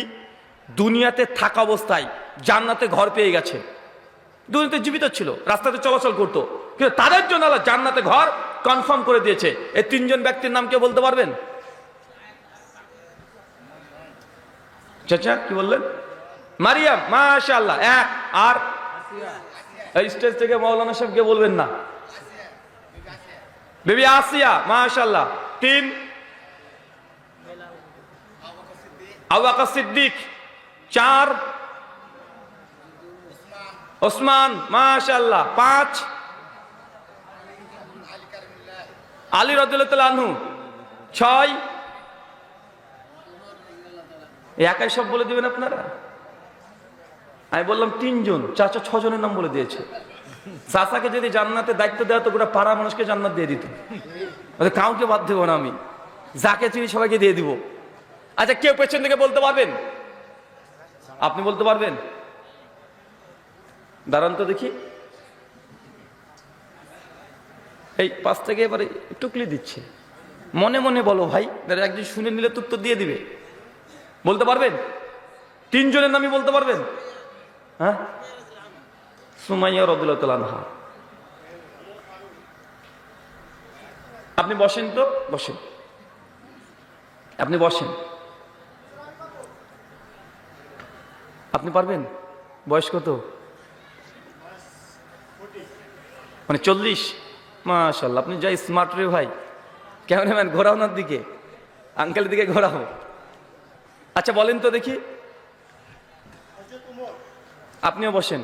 দুনিয়াতে থাকা অবস্থায় জান্নাতে ঘর পেয়ে গেছে। দুনিয়াতে জীবিত ছিল, রাস্তাতে চলাচল করতো, কিন্তু তাদের জন্য আল্লাহ জান্নাতে ঘর কনফার্ম করে দিয়েছে। এই 3 জন ব্যক্তির নাম কে বলতে পারবেন? চাচা কি বললেন? মারিয়াম, মাশাআল্লাহ, 1। আর এই স্টেজ থেকে মাওলানা সাহেব কে বলবেন না? বেবি আসিয়া, মাশাআল্লাহ। 3 আবু বকর সিদ্দিক। 4 ওসমান, মাশাআল্লাহ। 5 আলী রাদিয়াল্লাহু তাআলা আনহু। 6 একাই সব বলে দিবেন আপনারা? আমি বললাম 3 জন, চাচা 6 জনের নাম বলে দিয়েছে। চাচাকে যদি জান্নাতে দায়িত্ব দেওয়া তো গোটা পাড়া মানুষকে জান্নাত দিয়ে দিত, কাউকে বাদ দেবো না আমি, যাকে চিনি সবাইকে দিয়ে দিব। আচ্ছা, কেউ পেছন থেকে বলতে পারবেন? আপনি বলতে পারবেন? দাঁড়ান তো দেখি। এই 5 থেকে এবারে টুকলি দিচ্ছে, মনে মনে বলো ভাই, একজন শুনে নিলে তো উত্তর দিয়ে দিবে। বলতে পারবেন? 3 জনের নামই বলতে পারবেন? হ্যাঁ, সুমাইয়া রাদিয়াল্লাহু তাআলা আনহা। আপনি বসেন তো, বসেন, আপনি বসেন। আপনি পারবেন? বয়স কত? মানে 40? মাশাআল্লাহ, আপনি যাই স্মার্ট রে ভাই। ক্যামেরাম্যান ঘোরাও ওনার দিকে, আঙ্কেলের দিকে ঘোরাও। আচ্ছা বলেন তো দেখি। আপনিও বসেন,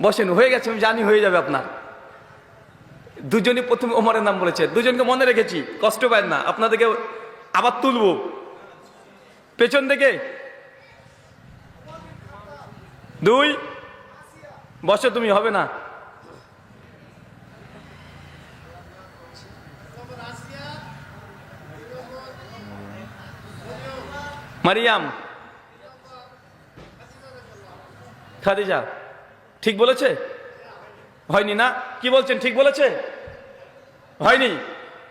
বসেন, হয়ে গেছে, আমি জানি হয়ে যাবে আপনার। 2 জনই প্রথমে ওমরের নাম বলেছে, 2 জনকে মনে রেখেছি, কষ্ট পায় না। আপনাদেরকে আবার তুলবো পেছন থেকে। 2 বসে, তুমি হবে না। মারিয়াম, খাদিজা, ঠিক বলেছে? হয়নি না? কি বলছেন, ঠিক বলেছে? হয়নি?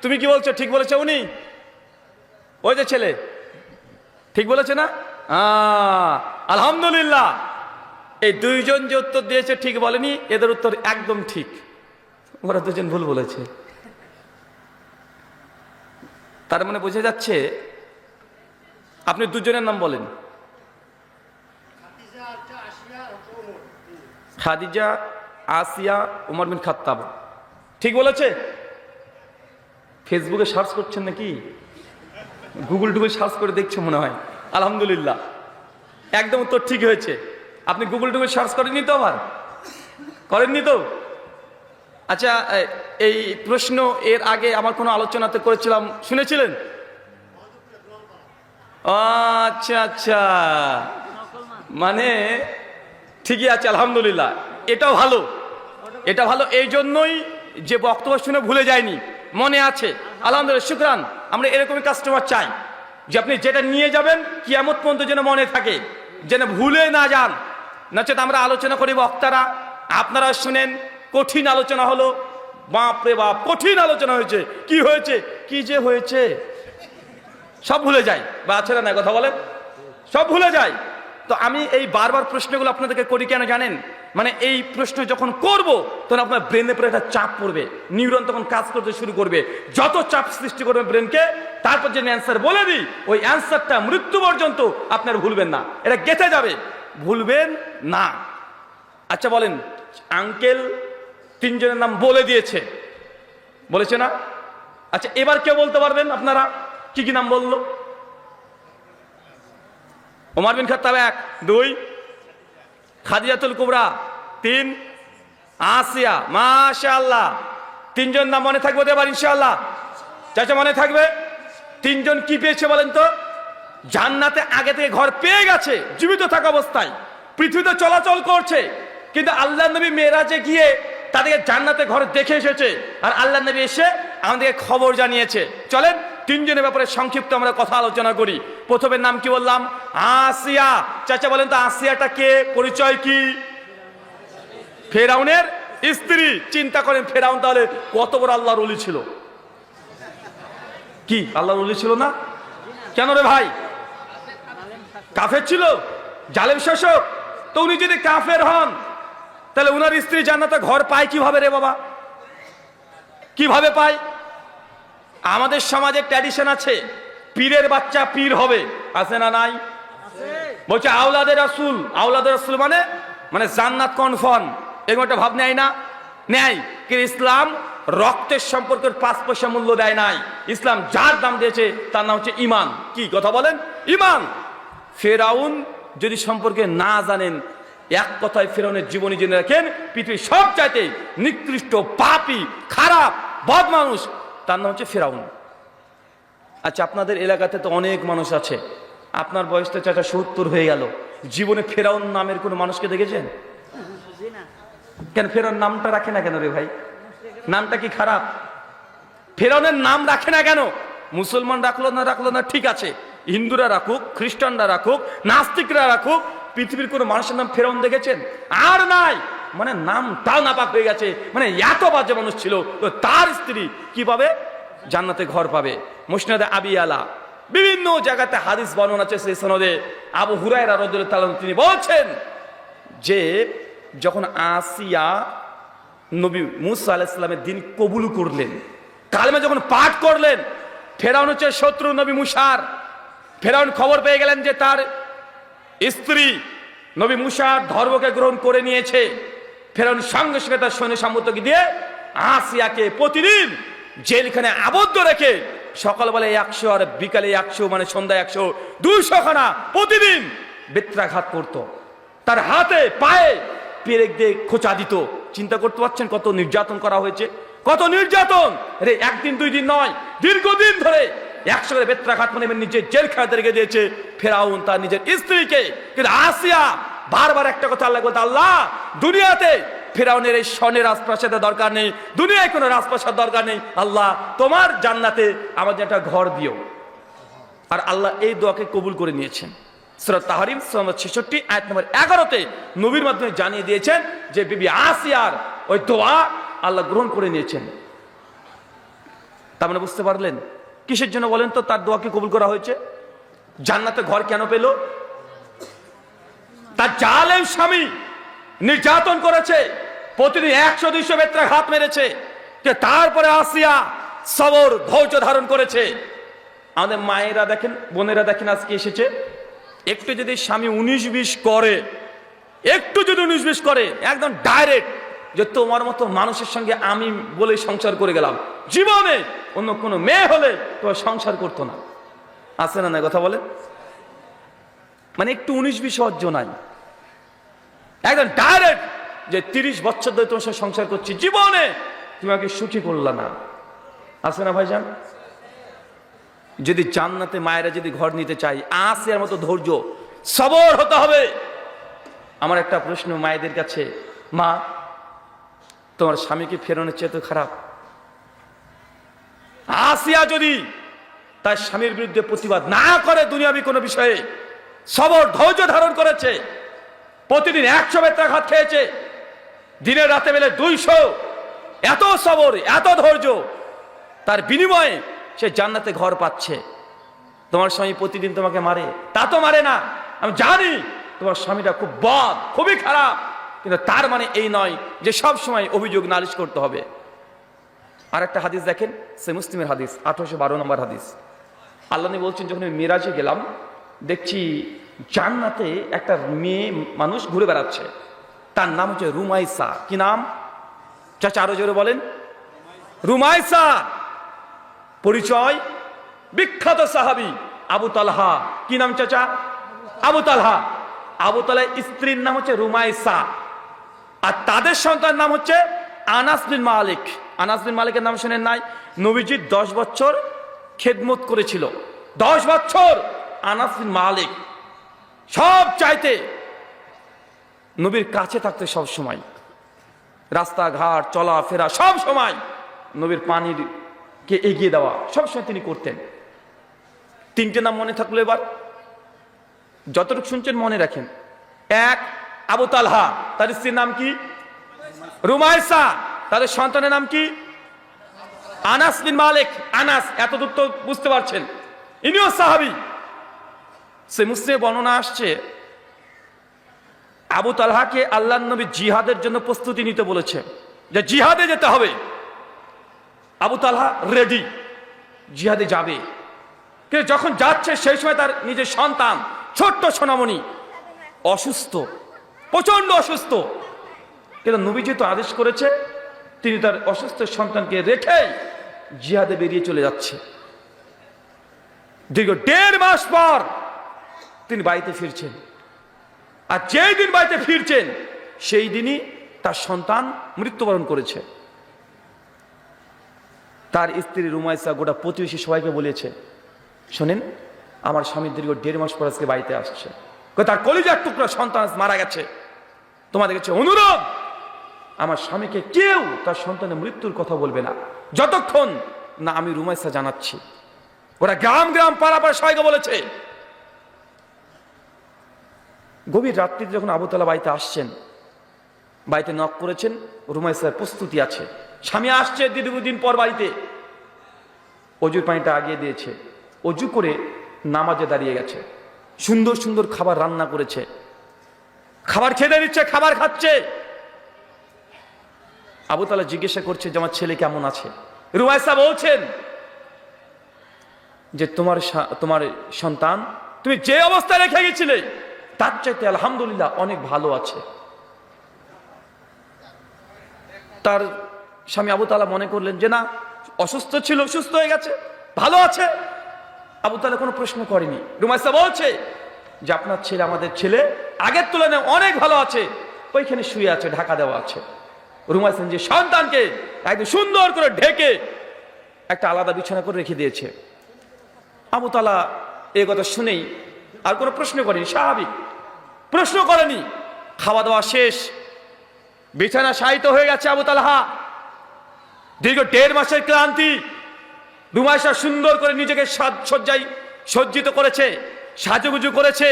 তুমি কি বলছো, ঠিক বলেছে উনি? ওই যে ছেলে ঠিক বলেছে না? আলহামদুলিল্লাহ। এই দুইজন যে উত্তর দিয়েছে ঠিক বলেনি, এদের উত্তর একদম ঠিক। ওরা দুজন ভুল বলেছে। তার মানে বোঝা যাচ্ছে, আপনি দুজনের নাম বলেন। খাদিজা, আসিয়া, উমর বিন খাত্তাব। ঠিক বলেছে? ফেসবুকে সার্চ করছেন নাকি? গুগল টুগল সার্চ করে দেখছে মনে হয়। আলহামদুলিল্লাহ, একদম উত্তর ঠিক হয়েছে। আপনি গুগল টুগল সার্চ করেননি তো? আবার করেননি তো? আচ্ছা, এই প্রশ্ন এর আগে আমার কোনো আলোচনাতে করেছিলাম, শুনেছিলেন? আচ্ছা আচ্ছা, মানে ঠিকই আছে, আলহামদুলিল্লাহ। এটাও ভালো, এটা ভালো। এই জন্যই যে বক্তব্য শুনে ভুলে যায়নি, মনে আছে। আলহামদুলিল্লাহ, শুকরান। আমরা এরকমই কাস্টমার চাই, যে আপনি যেটা নিয়ে যাবেন কিয়ামত পর্যন্ত যেন মনে থাকে, যেন ভুলে না যান। নচেত আমরা আলোচনা করি, বক্তারা আপনারা শুনেন, কঠিন আলোচনা হলো, বাপরে বাপ কঠিন আলোচনা হয়েছে, কি হয়েছে, কি যে হয়েছে সব ভুলে যায়। বা আছে না, কথা বলেন, সব ভুলে যায়। তো আমি এই বারবার প্রশ্নগুলো আপনাদেরকে করি কেন জানেন? মানে এই প্রশ্ন যখন করব, তখন আপনার ব্রেনের উপরে একটা চাপ পড়বে, নিউরন তখন কাজ করতে শুরু করবে। যত চাপ সৃষ্টি করবে ব্রেনকে, তারপর যে অ্যান্সার বলে দিই, ওই অ্যান্সারটা মৃত্যু পর্যন্ত আপনার ভুলবেন না, এটা গেঁথে যাবে, ভুলবেন না। আচ্ছা বলেন, আঙ্কেল তিনজনের নাম বলে দিয়েছে, বলেছে না? আচ্ছা, এবার কেউ বলতে পারবেন আপনারা কি কি নাম বললো? ওমর বিন খাত্তাব 1, 2, খাদিজাতুল কুবরা 3, আসিয়া। মাশাআল্লাহ, তিনজন নাম মনে থাকবে তো এবার ইনশাআল্লাহ? চাচা মনে থাকবে? তিনজন কি পেয়েছে বলেন তো? জান্নাতে আগে থেকে ঘর পেয়ে গেছে, জীবিত থাকা অবস্থায় পৃথিবীতে চলাচল করছে, কিন্তু আল্লাহ নবী মেরাজে গিয়ে তাদেরকে জান্নাতে ঘর দেখে এসেছে, আর আল্লাহ নবী এসে আমাদেরকে খবর জানিয়েছে। চলেন তিনজনের ব্যাপারে সংক্ষিপ্ত আমরা কথা আলোচনা করি। প্রথমের নাম কি বললাম? আসিয়া। চাচা বলেন তো, আসিয়াটা কে, পরিচয় কি? ফেরাউনের স্ত্রী। চিন্তা করেন, ফেরাউন তাহলে কত বড় আল্লাহর ওলি ছিল? কি আল্লাহর ওলি ছিল না? কেন রে ভাই? কাফের ছিল, জালেম শাসক। তো উনি যদি কাফের হন, তাহলে উনার স্ত্রী জান্নাতে ঘর পায় কিভাবে রে বাবা? কিভাবে পায়? আমাদের সমাজে ট্র্যাডিশন আছে, পীরের বাচ্চা পীর হবে, আছে না নাই? বলছে আওলাদের রাসূল। আওলাদের রাসূল মানে জান্নাত কনফার্ম, এরকম একটা ভাব নেয় না? নেয়। কিন্তু ইসলাম রক্তের সম্পর্কের 5 পয়সা মূল্য দেয় নাই। ইসলাম যার দাম দিয়েছে তার নাম হচ্ছে ইমান। কি কথা বলেন? ইমান। ফেরাউন যদি সম্পর্কে না জানেন, এক কথায় ফেরাউনের জীবনী জেনে রাখেন, পৃথিবীর সব চাইতে নিকৃষ্ট, পাপী, খারাপ, বদ মানুষ, তার নাম হচ্ছে ফেরাউন। আচ্ছা, আপনাদের এলাকাতে তো অনেক মানুষ আছে, আপনার বয়সটা চাচা 70 হয়ে গেল, জীবনে ফেরাউন নামের কোনো মানুষকে দেখেছেন? কেন ফেরাউন নামটা রাখে না কেন রে ভাই? নামটা কি খারাপ? ফেরাউনের নাম রাখে না কেন? মুসলমান রাখলো না ঠিক আছে, হিন্দুরা রাখুক, খ্রিস্টানরা রাখুক, নাস্তিকরা রাখুক, পৃথিবীর কোনো মানুষের নাম ফেরাউন দেখেছেন? আর নাই। মানে নামটাও নাপাক হয়ে গেছে, মানে এত বাজে মানুষ ছিল। তো তার স্ত্রী কি পাবে? জান্নাতে ঘর পাবে। মুসনাদে আবি আলা বিভিন্ন জায়গাতে হাদিস বর্ণনা আছে, সেই সনদে আবু হুরায়রা রাদিয়াল্লাহু তাআলা তিনি বলছেন যে যখন আসিয়া নবী মুসা আলাইহিস সালামের দিন কবুল করলেন, কালেমা যখন পাঠ করলেন, ফেরাউন হচ্ছে শত্রু নবী মুসার। ফেরাউন খবর পেয়ে গেলেন যে তার স্ত্রী নবী মুসার ধর্মকে গ্রহণ করে নিয়েছে। ফেরাউন সঙ্গে সঙ্গে তার সৈন্য সামন্তকে দিয়ে আসিয়াকে প্রতিদিন জেলখানে আবদ্ধ রেখে সকালবেলা 100 আর বিকালে 100, মানে সন্ধ্যায় 100, 200 খানা প্রতিদিন বেত্রাঘাত করত। তার হাতে পায়ে পেরেক দিয়ে খোঁচা দিত। চিন্তা করতে পারছেন কত নির্যাতন করা হয়েছে? কত নির্যাতন! রে একদিন 2 দিন নয়, দীর্ঘদিন ধরে 100 করে বেত্রাঘাত মানে নিজের জেলখানাতে রেখে দিয়েছে ফেরাউন তার নিজের স্ত্রীকে। কিন্তু আসিয়া বারবার একটা কথা আল্লাহ বলতে, আল্লাহ দুনিয়াতে ফেরাউনের এই স্বর্ণের রাজপ্রাসাদের দরকার নেই, দুনিয়ায় কোনো রাজপ্রাসাদ দরকার নেই, আল্লাহ তোমার জান্নাতে আমাদের একটা ঘর দিও। আর আল্লাহ এই দোয়াকে কবুল করে নিয়েছেন। সূরা তাহরিম 66 আয়াত নম্বর 11-তে নবীর মাধ্যমে জানিয়ে দিয়েছেন যে বিবি আসিয়ার ওই দোয়া আল্লাহ গ্রহণ করে নিয়েছেন। তার মানে বুঝতে পারলেন কিসের জন্য বলেন তো তার দোয়াকে কবুল করা হয়েছে? জান্নাতে ঘর কেন পেল? তার জালেম স্বামী নির্যাতন করেছে, প্রতিদিন 100-200 বেত্রাঘাত মেরেছে, তারপরে আসিয়া সবর ধৈর্য ধারণ করেছে। আমাদের মায়েরা দেখেন, বোনেরা দেখেন, আজকে এসেছে, একটু যদি স্বামী 19-20 করে, একটু যদি 19-20 করে, একদম ডাইরেক্ট যে তোমার মতো মানুষের সঙ্গে আমি বলে সংসার করে গেলাম, জীবনে অন্য কোনো মেয়ে হলে তোমার সংসার করতো না। আছে না, না কথা বলে? মানে একটু 19-20 অর্জ নাই, একদম ডাইরেক্ট যে 30 বছর ধরে তোমার সঙ্গে সংসার করছি, জীবনে তুমি আমাকে সুখী করলা না। আছে না ভাইজান? যদি জান্নাতে মায়েরা যদি ঘর নিতে চাই, আসিয়ার মতো ধৈর্য সবর হতে হবে। আমার একটা প্রশ্ন মায়েদের কাছে, মা তোমার স্বামীকে ফেরানোর চেয়ে তো খারাপ? আসিয়া যদি তার স্বামীর বিরুদ্ধে প্রতিবাদ না করে দুনিয়াবি কোনো বিষয়ে, সবর ধৈর্য ধারণ করেছে, প্রতিদিন 100 বেত্রাঘাত খেয়েছে, দিনে রাতে বেলে 200, এত সবর এত ধৈর্য, তার বিনিময়ে সে জান্নাতে ঘর পাচ্ছে। তোমার স্বামী প্রতিদিন তোমাকে মারে? তা তো মারে না, আমি জানি তোমার স্বামীটা খুব বদ, খুবই খারাপ, কিন্তু তার মানে এই নয় যে সব সময় অভিযোগ নালিশ করতে হবে। আর একটা হাদিস দেখেন, সে মুসলিমের হাদিস, 1812 নম্বর হাদিস। আল্লাহ নবী বলছেন, যখন আমি মিরাজে গেলাম, দেখছি জান্নাতে একটা মেয়ে মানুষ ঘুরে বেড়াচ্ছে, তার নাম হচ্ছে রুমাইসা। কি নাম চাচা? আরো জোরে বলেন। রুমাইসা। পরিচয় বিখ্যাত সাহাবী আবু তালহা। কি নাম চাচা? আবু তালহা। আবু তালহার স্ত্রীর নাম হচ্ছে রুমাইসা, আর তাদের সন্তান নাম হচ্ছে আনাস বিন মালিক। আনাস বিন মালিকের নাম শুনেন নাই? নবীজি 10 বছর খেদমত করেছিল, 10 বছর। আনাস বিন মালিক সব চাইতে নবীর কাছে থাকতে, সব সময় রাস্তাঘাট চলাফেরা সব সময় নবীর পানির কে এগিয়ে দেওয়া সবসময় তিনি করতেন। 3টে নাম মনে থাকলো, এবার যতটুকু শুনছেন মনে রাখেন। 1 আবু তালহা, তার স্ত্রীর নাম কি? রুমাইসা। তাদের সন্তানের নাম কি? আনাস বিন মালিক। আনাস, এতদূর তো বুঝতে পারছেন, ইনিও সাহাবী। সে মুসলিমে বর্ণনা আসছে, আবু তালহাকে আল্লাহর নবী জিহাদের জন্য প্রস্তুতি নিতে বলেছে, যে জিহাদে যেতে হবে। আবু তালহা রেডি, জিহাদে যাবে। কিন্তু যখন যাচ্ছে সেই সময় তার নিজের সন্তান ছোট্ট সোনামণি অসুস্থ, প্রচন্ড অসুস্থ। কিন্তু নবী যেহেতু আদেশ করেছে, তিনি তার অসুস্থ সন্তানকে রেখে জিহাদে বেরিয়ে চলে যাচ্ছে। দীর্ঘ 1.5 মাস পর তিনি বাড়িতে ফিরছেন, আর যেই দিন বাড়িতে ফিরছেন সেই দিনই তার সন্তান মৃত্যুবরণ করেছে। তার স্ত্রী রুমাইসা গোটা প্রতিবেশী সবাইকে বলেছে, শোনেন আমার স্বামী দীর্ঘ 1.5 মাস পর আজকে বাড়িতে আসছে, তার কলিজার টুকরা সন্তান মারা গেছে, তোমাদের কাছে অনুরোধ, আমার স্বামীকে কেউ তার সন্তানের মৃত্যুর কথা বলবে না যতক্ষণ না আমি রুমাইসা জানাচ্ছি। ওরা গ্রাম গ্রাম পাড়া পাড়া সবাইকে বলেছে। গভীর রাত্রিতে যখন আবু তালহা বাড়িতে আসছেন, বাড়িতে নক করেছেন, রুমাইসার প্রস্তুতি আছে, স্বামী আসছে দীর্ঘদিন পর বাড়িতে। অজুর পানিটা আগিয়ে দিয়েছে, অজু করে নামাজে দাঁড়িয়ে গেছে, সুন্দর সুন্দর খাবার রান্না করেছে, খাবার খেতে দিচ্ছে, খাবার খাচ্ছে। আবু তালহা জিজ্ঞাসা করছে যে আমার ছেলে কেমন আছে? রুমাইসা বলছেন যে তোমার সন্তান তুমি যে অবস্থায় রেখে গেছিলে তার চাইতে আলহামদুলিল্লাহ অনেক ভালো আছে। তার স্বামী আবু তালহা মনে করলেন যে না, অসুস্থ ছিল, সুস্থ হয়ে গেছে, ভালো আছে। আবু তালহা কোনো প্রশ্ন করেনি। রুমাইসা বলছে যে আপনার ছেলে আমাদের ছেলে আগের তুলনায় অনেক ভালো আছে, ওইখানে শুয়ে আছে, ঢাকা দেওয়া আছে। রুমাইসা যে সন্তানকে একদম সুন্দর করে ঢেকে একটা আলাদা বিছানা করে রেখে দিয়েছে। আবু তালহা এই কথা শুনেই আর কোনো প্রশ্ন করেনি, স্বাভাবিক প্রশ্ন করেনি। খাওয়া দাওয়া শেষ, বিছানা শায়িত হয়ে গেছে আবু তালহা, দীর্ঘ 1.5 মাসের ক্লান্তি। রুমাইসা সুন্দর করে নিজেকে সজ্জায় সজ্জিত করেছে, সাজুগুজু করেছে।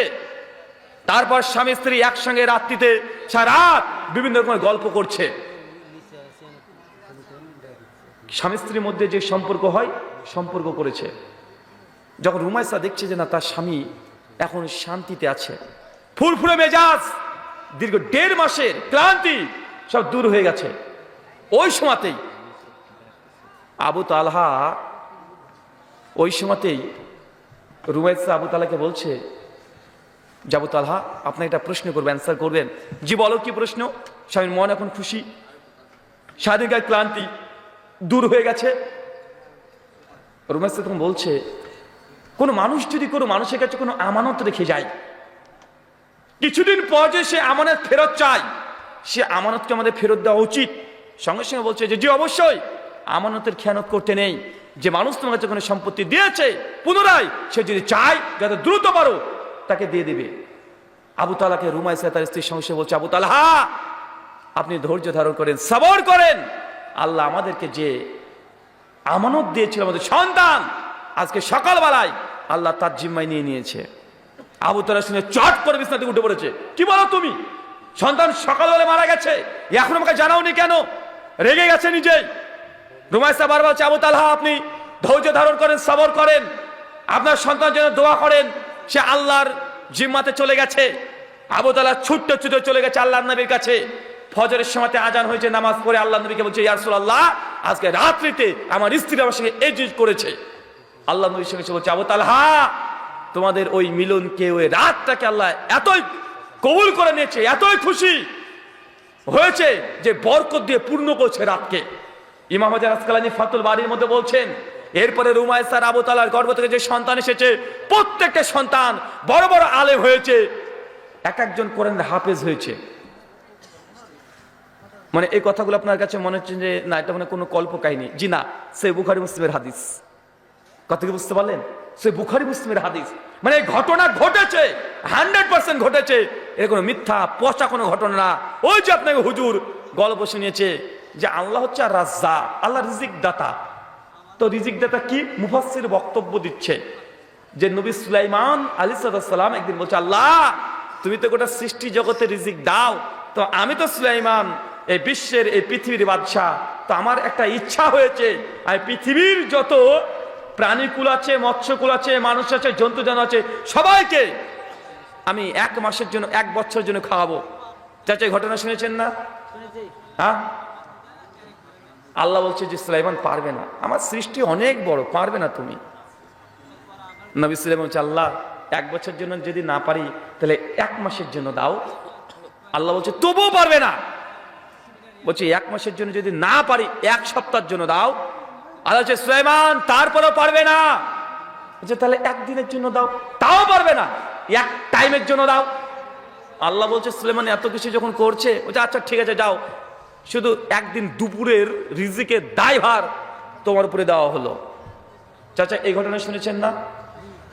তারপর স্বামী স্ত্রী একসঙ্গে রাত্রিতে সারা রাত বিভিন্ন রকমের গল্প করছে। স্বামী স্ত্রীর মধ্যে যে সম্পর্ক হয় সম্পর্ক করেছে। যখন রুমাইসা দেখছে যে না তার স্বামী এখন শান্তিতে আছে, ফুরফুরে মেজাজ, দীর্ঘ 1.5 মাসের ক্লান্তি সব দূর হয়ে গেছে, ওই সময়তেই আবু তালহা রুমাইসা আবু তালহাকে বলছে যে আবু তালহা আপনি একটা প্রশ্ন করবেন, অ্যান্সার করবেন। জি বলো, কি প্রশ্ন? স্বামীর মন এখন খুশি, সারাদিনকার ক্লান্তি দূর হয়ে গেছে। রুমাইসা তখন বলছে কোনো মানুষ যদি কোনো মানুষের কাছে কোনো আমানত রেখে যায়, কিছুদিন পর যে সে আমানত ফেরত চায়, সে আমানতকে আমাদের ফেরত দেওয়া উচিত। সঙ্গে সঙ্গে বলছে যে জি অবশ্যই, আমানতের খেয়ানত করতে নেই। যে মানুষ তোমার কাছে কোনো সম্পত্তি দিয়েছে পুনরায় সে যদি চায় যাতে দ্রুত পারো তাকে দিয়ে দিবে। আবু তালহাকে রুমাইসা তার স্ত্রীর সঙ্গে বলছে আবু তালহা আপনি ধৈর্য ধারণ করেন, সবর করেন, আল্লাহ আমাদেরকে যে আমানত দিয়েছিল আমাদের সন্তান, আজকে সকালবেলায় আল্লাহ তার জিম্মায় নিয়ে নিয়েছে। আবু তালহা শুনে চট করে বিছানা থেকে উঠে পড়েছে। কি বলো তুমি? সন্তান সকালবেলায় মারা গেছে, এখন আমাকে জানাওনি কেন? রেগে গেছে নিজেই। রুমাইসা বারবার বলছে আবু তালহা আপনি ধৈর্য ধারণ করেন, সবর করেন, আপনার সন্তান যেন দোয়া করেন, সে আল্লাহর জিম্মাতে চলে গেছে। আবু তালহা ছুটতে ছুটে চলে গেছে আল্লাহর নবীর কাছে। ফজরের সময়তে আজান হয়েছে, নামাজ পড়ে আল্লাহর নবীকে বলছে ইয়া রাসূলুল্লাহ আজকে রাত্রিতে আমার স্ত্রী আমার সঙ্গে এই জিনিস করেছে। আল্লাহ নবীর সঙ্গে বলছে আবু তালহা তোমাদের ওই মিলনকে, ওই রাতটাকে আল্লাহ এতই কবুল করে নিয়েছে, এতই খুশি হয়েছে যে বরকত দিয়ে পূর্ণ করছে রাতকে। ইমাম হাজার আসকালানী ফাতুল বারীর মধ্যে বলছেন এরপরে রুমাইসার আবু তালহার গর্ভ থেকে যে সন্তান এসেছে প্রত্যেকটা সন্তান বড় বড় আলেম হয়েছে, এক একজন কোরআনের হাফেজ হয়েছে। মানে এই কথাগুলো আপনার কাছে মনে হচ্ছে যে না এটা মানে কোনো কল্প কাহিনী। জি না, সে বুখারী মুসলিমের হাদিস। কথা কি বুঝতে পারলেন? সে বুখারী মুসলিমের হাদিস। মানে ঘটনা ঘটেছে, 100% ঘটেছে, এর কোনো মিথ্যা পচা কোনো ঘটনা না। ওই যে আপনাকে হুজুর গল্প শুনিয়েছে যে আল্লাহ হচ্ছে আর রাজ্জাক, আল্লাহ রিজিক দাতা। তো রিজিক দাতা কি? মুফাসসির বক্তব্য দিচ্ছে যে নবী সুলাইমান আলাইহিস সালাম একদিন বলছে আল্লাহ তুমি তো গোটা সৃষ্টি জগতে রিজিক দাও, তো আমি তো সুলাইমান এই বিশ্বের এই পৃথিবীর বাদশাহ, তো আমার একটা ইচ্ছা হয়েছে আমি পৃথিবীর যত প্রাণীকুল আছে, মৎস্যকুল আছে, মানুষ আছে, জন্তু জানোয়ার আছে, সবাইকে আমি 1 মাসের জন্য 1 বছরের জন্য খাওয়াবো। চাচা এই ঘটনা শুনেছেন না? হ্যাঁ, আল্লাহ বলছে যে সুলাইমান পারবে না, আমার সৃষ্টি অনেক বড়, পারবে না তুমি। নবী সুলাইমান বলছে আল্লাহ 1 বছরের জন্য যদি না পারি তাহলে 1 মাসের জন্য দাও। আল্লাহ বলছে তবুও পারবে না। বলছে 1 মাসের জন্য যদি না পারি 1 সপ্তাহের জন্য দাও। আল্লাহ বলছে সুলাইমান তারপরেও পারবে না। বলছে তাহলে 1 দিনের জন্য দাও, তাও পারবে না, 1 টাইমের জন্য দাও। আল্লাহ বলছে সুলাইমান এত কিছু যখন করছে, বলছে আচ্ছা ঠিক আছে যাও, শুধু 1 দিন দুপুরের রিজিকের দায়ভার তোমার উপরে দেওয়া হলো। চাচা এই ঘটনা শুনেছেন না?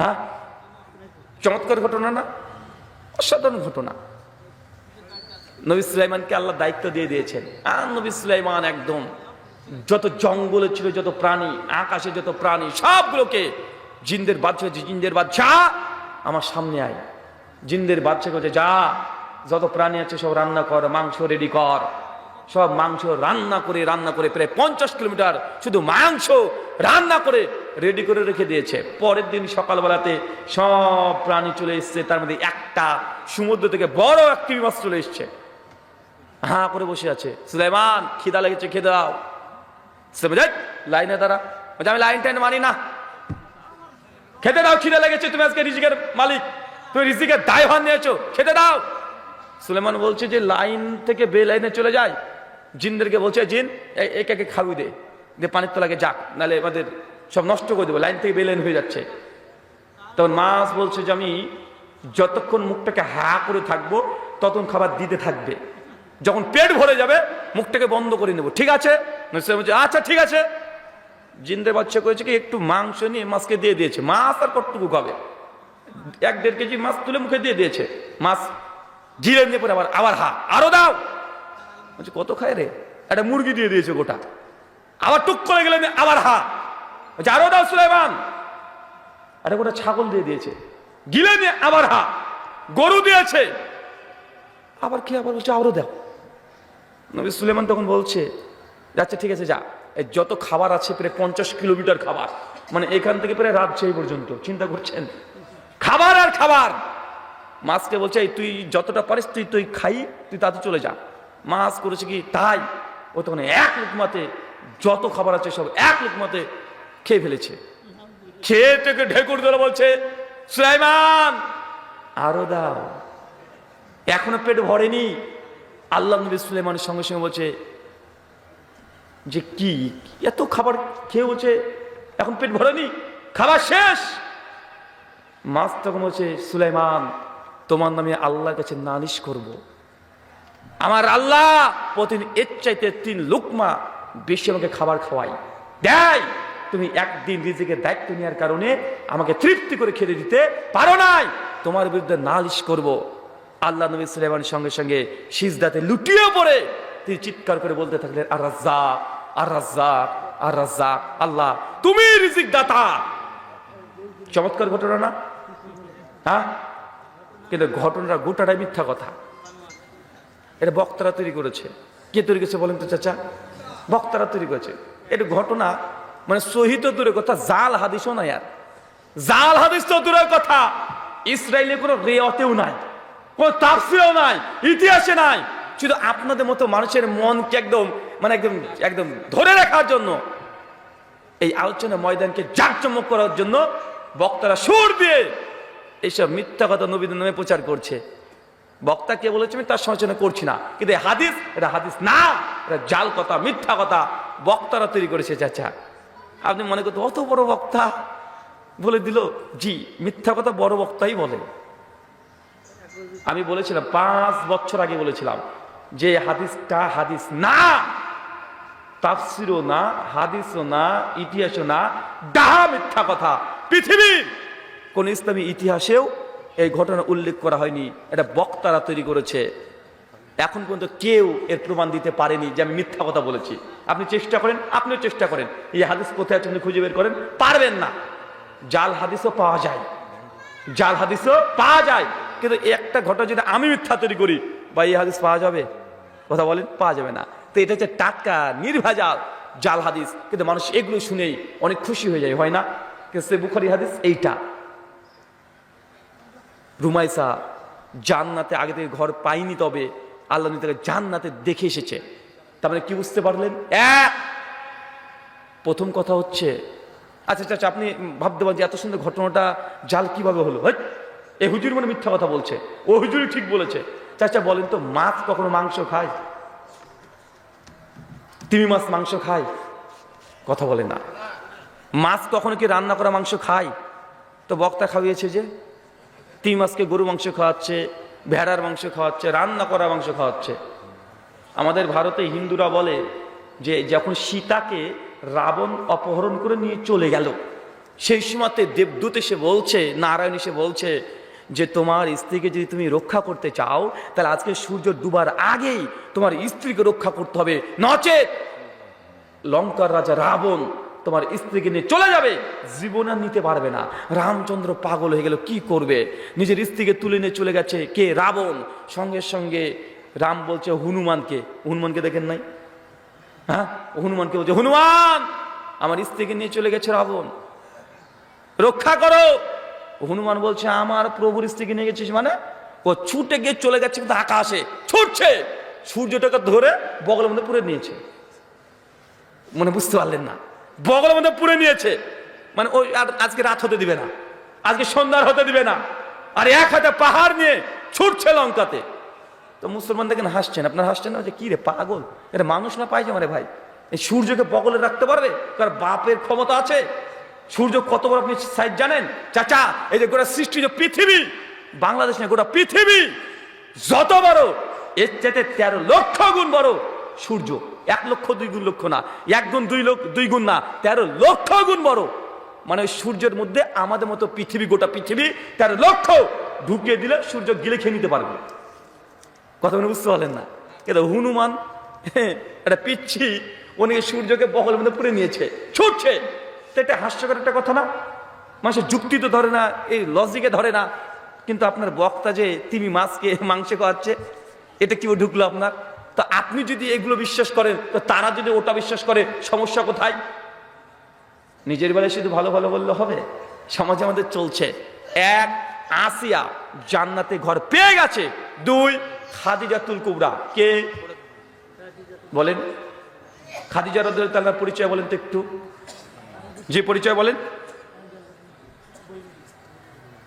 হ্যাঁ, চমৎকার ঘটনা না? অসাধারণ ঘটনা। নবী সুলাইমানকে আল্লাহ দায়িত্ব দিয়ে দিয়েছেন। আর নবী সুলাইমান একদম যত জঙ্গলে ছিল, যত প্রাণী, আকাশে যত প্রাণী, সবগুলোকে জিনদের বাদশা, জিনদের বাদশা আমার সামনে আয়। জিনদের বাদশা বলছে যা যত প্রাণী আছে সব রান্না কর, মাংস রেডি কর। সব মাংস রান্না করে প্রায় 50 কিলোমিটার শুধু মাংস রান্না করে রেডি করে রেখে দিয়েছে। পরের দিন সকালবেলাতে সব প্রাণী চলে এসছে, তার মধ্যে একটা সমুদ্র থেকে বড় একটি মাছ চলে এসছে, হাঁ করে বসে আছে। সুলাইমান খিদা লেগেছে, খেতে দাও। লাইনে দাঁড়া। আমি লাইন টাইন মানি না, খেতে দাও, খিদা লেগেছে, তুমি আজকে রিজিকের মালিক, তুমি রিজিকের দায়ভার নিয়েছো, খেতে দাও। সুলাইমান বলছে যে লাইন থেকে বে লাইনে চলে যায়। জিনদেরকে বলছে জিন একে খাওয়ি দে পানির তলাকে যাক, নাহলে আমাদের সব নষ্ট করে দেবো, লাইন থেকে বে লাইন হয়ে যাচ্ছে। তখন মাছ বলছে যে আমি যতক্ষণ মুখটাকে হা করে থাকবো ততক্ষণ খাবার দিতে থাকবে, যখন পেট ভরে যাবে মুখটাকে বন্ধ করে নেবো, ঠিক আছে? আচ্ছা ঠিক আছে। জিনদের বাচ্চা করেছে কি একটু মাংস নিয়ে মাছকে দিয়ে দিয়েছে। মাছ আর কতটুকু খাবে? 1-1.5 কেজি মাছ তুলে মুখে দিয়ে দিয়েছে। মাছ জিরে নিয়ে পরে আবার হা, আরো দাও। বলছে কত খায় রে? একটা মুরগি দিয়ে দিয়েছে গোটা, আবার টুক করে গেলে আবার হা। বলছে আরো দাও সুলাইমান। একটা গোটা ছাগল দিয়ে দিয়েছে, গিলে নিয়ে আবার হা। গরু দিয়েছে, আবার খেয়ে আবার বলছে আরো দাও। নবী সুলাইমান তখন বলছে আচ্ছা ঠিক আছে যা, এই যত খাবার আছে প্রায় 50 কিলোমিটার খাবার, মানে এখান থেকে প্রায় রাজশাহী পর্যন্ত, চিন্তা করছেন খাবার আর খাবার। মাছকে বলছে এই তুই যতটা পারিস তুই খাই, তুই তাতে চলে যা। মাছ করেছে কি তাই, ও তখন এক লুকমাতে যত খাবার আছে সব এক লুকমাতে খেয়ে ফেলেছে। খেয়ে থেকে ঢেকুর ধরে বলছে সুলাইমান আরো দাও, এখনো পেট ভরেনি। আল্লাহ নবী সুলাইমানের সঙ্গে সঙ্গে বলছে যে কি এত খাবার খেয়ে বলছে এখন পেট ভরেনি, খাবার শেষ। মাছ তখন বলছে সুলাইমান তোমার নামে আল্লাহর কাছে নালিশ করব, আমার আল্লাহ প্রতিদিন এর চাইতে 3 লুকমা বেশি আমাকে খাবার খাওয়াই দেয়, তুমি একদিন রিজিকের দায়িত্ব নেওয়ার কারণে আমাকে তৃপ্তি করে খেতে দিতে পারো নাই, তোমার বিরুদ্ধে নালিশ করব। আল্লাহ নবী সুলাইমানের সঙ্গে সঙ্গে সিজদাতে লুটিয়ে পড়ে তিনি চিৎকার করে বলতে থাকলেন আর রাজ্জাক আর রাজ্জাক আর রাজ্জাক, আল্লাহ তুমি রিজিক দাতা। চমৎকার ঘটনা না? হ্যাঁ, কিন্তু ঘটনাটা গোটাটাই মিথ্যা কথা। এটা বক্তারা তৈরি করেছে। কে তৈরি করেছে বলেন তো চাচা? বক্তারা তৈরি করেছে। এটা ঘটনা মানে সহি তো দূরের কথা, জাল হাদিসও নাই। আর জাল হাদিস তো দূরের কথা, ইসরায়েলের কোনো রেওয়াতেও নাই, কোন তাফসিরেও নাই, ইতিহাসে নাই। শুধু আপনাদের মতো মানুষের মনকে একদম মানে একদম একদম ধরে রাখার জন্য, এই আলোচনা ময়দানকে জাঁকজমক করার জন্য বক্তারা সুর দিয়ে এইসব মিথ্যা কথা নবীদের নামে প্রচার করছে। বক্তা কে বলেছে আমি তার সমালোচনা করছি না, কিন্তু হাদিস এটা হাদিস না, এটা জাল কথা, মিথ্যা কথা বক্তারা তৈরি করেছে। চাচা আপনি মনে করতে অত বড় বক্তা বলে দিল? জি, মিথ্যা কথা বড় বক্তাই বলে। আমি বলেছিলাম 5 বছর আগে বলেছিলাম যে হাদিসটা হাদিস না, তাফসিরও না, হাদিসও না, ইতিহাসও না, ডাহা মিথ্যা কথা। পৃথিবীর কোন ইসলামী ইতিহাসেও এই ঘটনা উল্লেখ করা হয়নি, এটা বক্তারা তৈরি করেছে। এখন পর্যন্ত কেউ এর প্রমাণ দিতে পারেনি যে আমি মিথ্যা কথা বলেছি। আপনি চেষ্টা করেন, আপনিও চেষ্টা করেন, এই হাদিস কোথায় আছে আপনি খুঁজে বের করেন, পারবেন না। জাল হাদিসও পাওয়া যায়, জাল হাদিসও পাওয়া যায়, কিন্তু একটা ঘটনা যদি আমি মিথ্যা তৈরি করি বা এই হাদিস পাওয়া যাবে? কথা বলেন, পাওয়া যাবে না। তো এটা হচ্ছে টাটকা নির্ভেজাল জাল হাদিস, কিন্তু মানুষ এগুলো শুনেই অনেক খুশি হয়ে যায়, হয় না? কিন্তু বুখারী হাদিস এইটা, রুমাইসা জান্নাতে আগে থেকে ঘর পাইনি, তবে আল্লাহ তাকে জান্নাতে দেখে এসেছে। তার মানে কি বুঝতে পারলেন? প্রথম কথা হচ্ছে, আচ্ছা আচ্ছা আপনি ভাবতে পারেন যে এত সুন্দর ঘটনাটা জাল কিভাবে হলো? এই হুজুর মানে মিথ্যা কথা বলছে, ও হুজুরই ঠিক বলেছে। চাচা বলেন তো, মাছ কখনো মাংস খায়? তিমি মাছ মাংস খায়? কথা বলে না। মাছ কখনো কি রান্না করা মাংস খায়? তো বক্তা খাওয়িয়েছে যে তিমি মাছকে গরু মাংস খাওয়াচ্ছে, ভেড়ার মাংস খাওয়াচ্ছে, রান্না করা মাংস খাওয়াচ্ছে। আমাদের ভারতে হিন্দুরা বলে যে যখন সীতাকে রাবণ অপহরণ করে নিয়ে চলে গেল, সেই সময়তে দেবদূত এসে বলছে, নারায়ণ এসে বলছে যে তোমার স্ত্রীকে যদি তুমি রক্ষা করতে চাও তাহলে আজকে সূর্য ডুবার আগেই তোমার স্ত্রীকে রক্ষা করতে হবে, নচেত লঙ্কার রাজা রাবণ তোমার স্ত্রীকে নিয়ে চলে যাবে, জীবন আর নিতে পারবে না। রামচন্দ্র পাগল হয়ে গেল, কি করবে? নিজের স্ত্রীকে তুলে নিয়ে চলে গেছে কে? রাবণ। সঙ্গে সঙ্গে রাম বলছে হনুমানকে, হনুমানকে দেখেন নাই? হ্যাঁ, হনুমানকে বলছে হনুমান আমার স্ত্রীকে নিয়ে চলে গেছে রাবণ, রক্ষা করো। হনুমান বলছে আমার প্রভুর স্ত্রীকে নিয়ে গেছিস মানে? ও ছুটে গিয়ে চলে গেছে কিন্তু আকাশে ছুটছে, সূর্যটাকে ধরে বগলের মধ্যে পুরে নিয়েছে। মনে বুঝতে পারলেন না? বগলের মধ্যে পুরে নিয়েছে মানে ওই আর আজকে রাত হতে দিবে না, আজকে সন্ধ্যার হতে দিবে না, আর এক হাতে পাহাড় নিয়ে ছুটছে লঙ্কাতে। তো মুসলমান দেখেন হাসছেন, আপনার হাসছেন না যে কি রে পাগল, এটা মানুষ না পাইছে মানে ভাই, এই সূর্যকে বগলে রাখতে পারবে? কার বাপের ক্ষমতা আছে? সূর্য কত বড় আপনি সাইজ জানেন? চাচা এই যে গোটা সৃষ্টি, যে পৃথিবী, বাংলাদেশ না গোটা পৃথিবী যত বড়, এর চাইতে 13 লক্ষ গুণ বড় সূর্য। 1 লক্ষ 2 গুণ লক্ষ না, 1 গুণ 2 গুণ না, 13 লক্ষ গুণ বড়। মানে ওই সূর্যের মধ্যে আমাদের মতো পৃথিবী, গোটা পৃথিবী 13 লক্ষ ঢুকিয়ে দিলে সূর্য গিলে খেয়ে নিতে পারবে। কথা মনে বুঝতে পারলেন না? কিন্তু হনুমান একটা পিচ্ছি, উনি সূর্যকে বগলের মধ্যে পুরে নিয়েছে, ছুটছে। তো এটা হাস্যকর একটা কথা না? মানুষের যুক্তি তো ধরে না, এই লজিকে ধরে না। কিন্তু আপনার বক্তা যে তিমি মাছকে মাংস খাওয়াচ্ছে, এটা কি ঢুকলো আপনার? তো আপনি যদি এগুলো বিশ্বাস করেন তো তারা যদি ওটা বিশ্বাস করে, সমস্যা কোথায়? নিজের বেলায় শুধু ভালো ভালো বললে হবে? সমাজে আমাদের চলছে, এক, আসিয়া জান্নাতে ঘর পেয়ে গেছে, দুই, খাদিজাতুল কুবরা। কে বলেন? খাদিজা রাদিয়াল্লাহু তাআলার পরিচয় বলেন তো একটু। যে পরিচয় বলেন।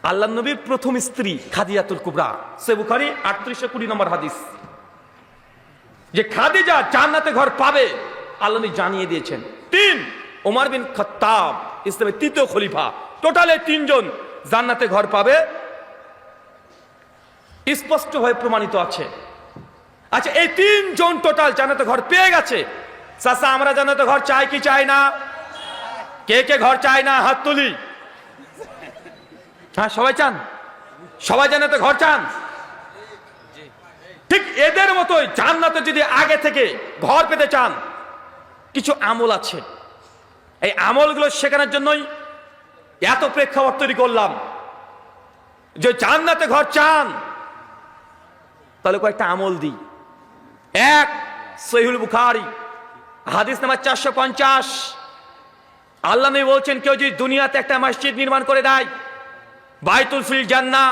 আল্লাহর নবীর প্রথম স্ত্রী খাদিজাতুল কুবরা, সহিহ বুখারী 3820 নম্বর হাদিস। যে খাদিজা জান্নাতে ঘর পাবে আল্লাহ নবী জানিয়ে দিয়েছেন। তিন, ওমর বিন খাত্তাব, ইসলামের তৃতীয় খলিফা। টোটালে তিনজন জান্নাতে ঘর পাবে, স্পষ্টভাবে প্রমাণিত আছে। আচ্ছা, এই তিনজন টোটাল জান্নাতে ঘর পেয়ে গেছে। চাচা, আমরা জান্নাতে ঘর চাই কি চাই না? কে কে ঘর চাই না হাত তুলি। হ্যাঁ, সবাই চান? সবাই জান্নাতে ঘর চান? ঠিক এদের মতোই জান্নাতে যদি আগে থেকে ঘর পেতে চান, কিছু আমল আছে। এই আমলগুলো শেখানোর জন্যই এত প্রেক্ষাপট তৈরি করলাম। যে জান্নাতে ঘর চান তাহলে কয়েকটা আমল দিই। এক, সহিহুল বুখারী হাদিস নাম্বার 450। আল্লাহ নবী বলছেন, কেউ যদি দুনিয়াতে একটা মসজিদ নির্মাণ করে দেয়, বাইতুল ফিল জান্নাহ,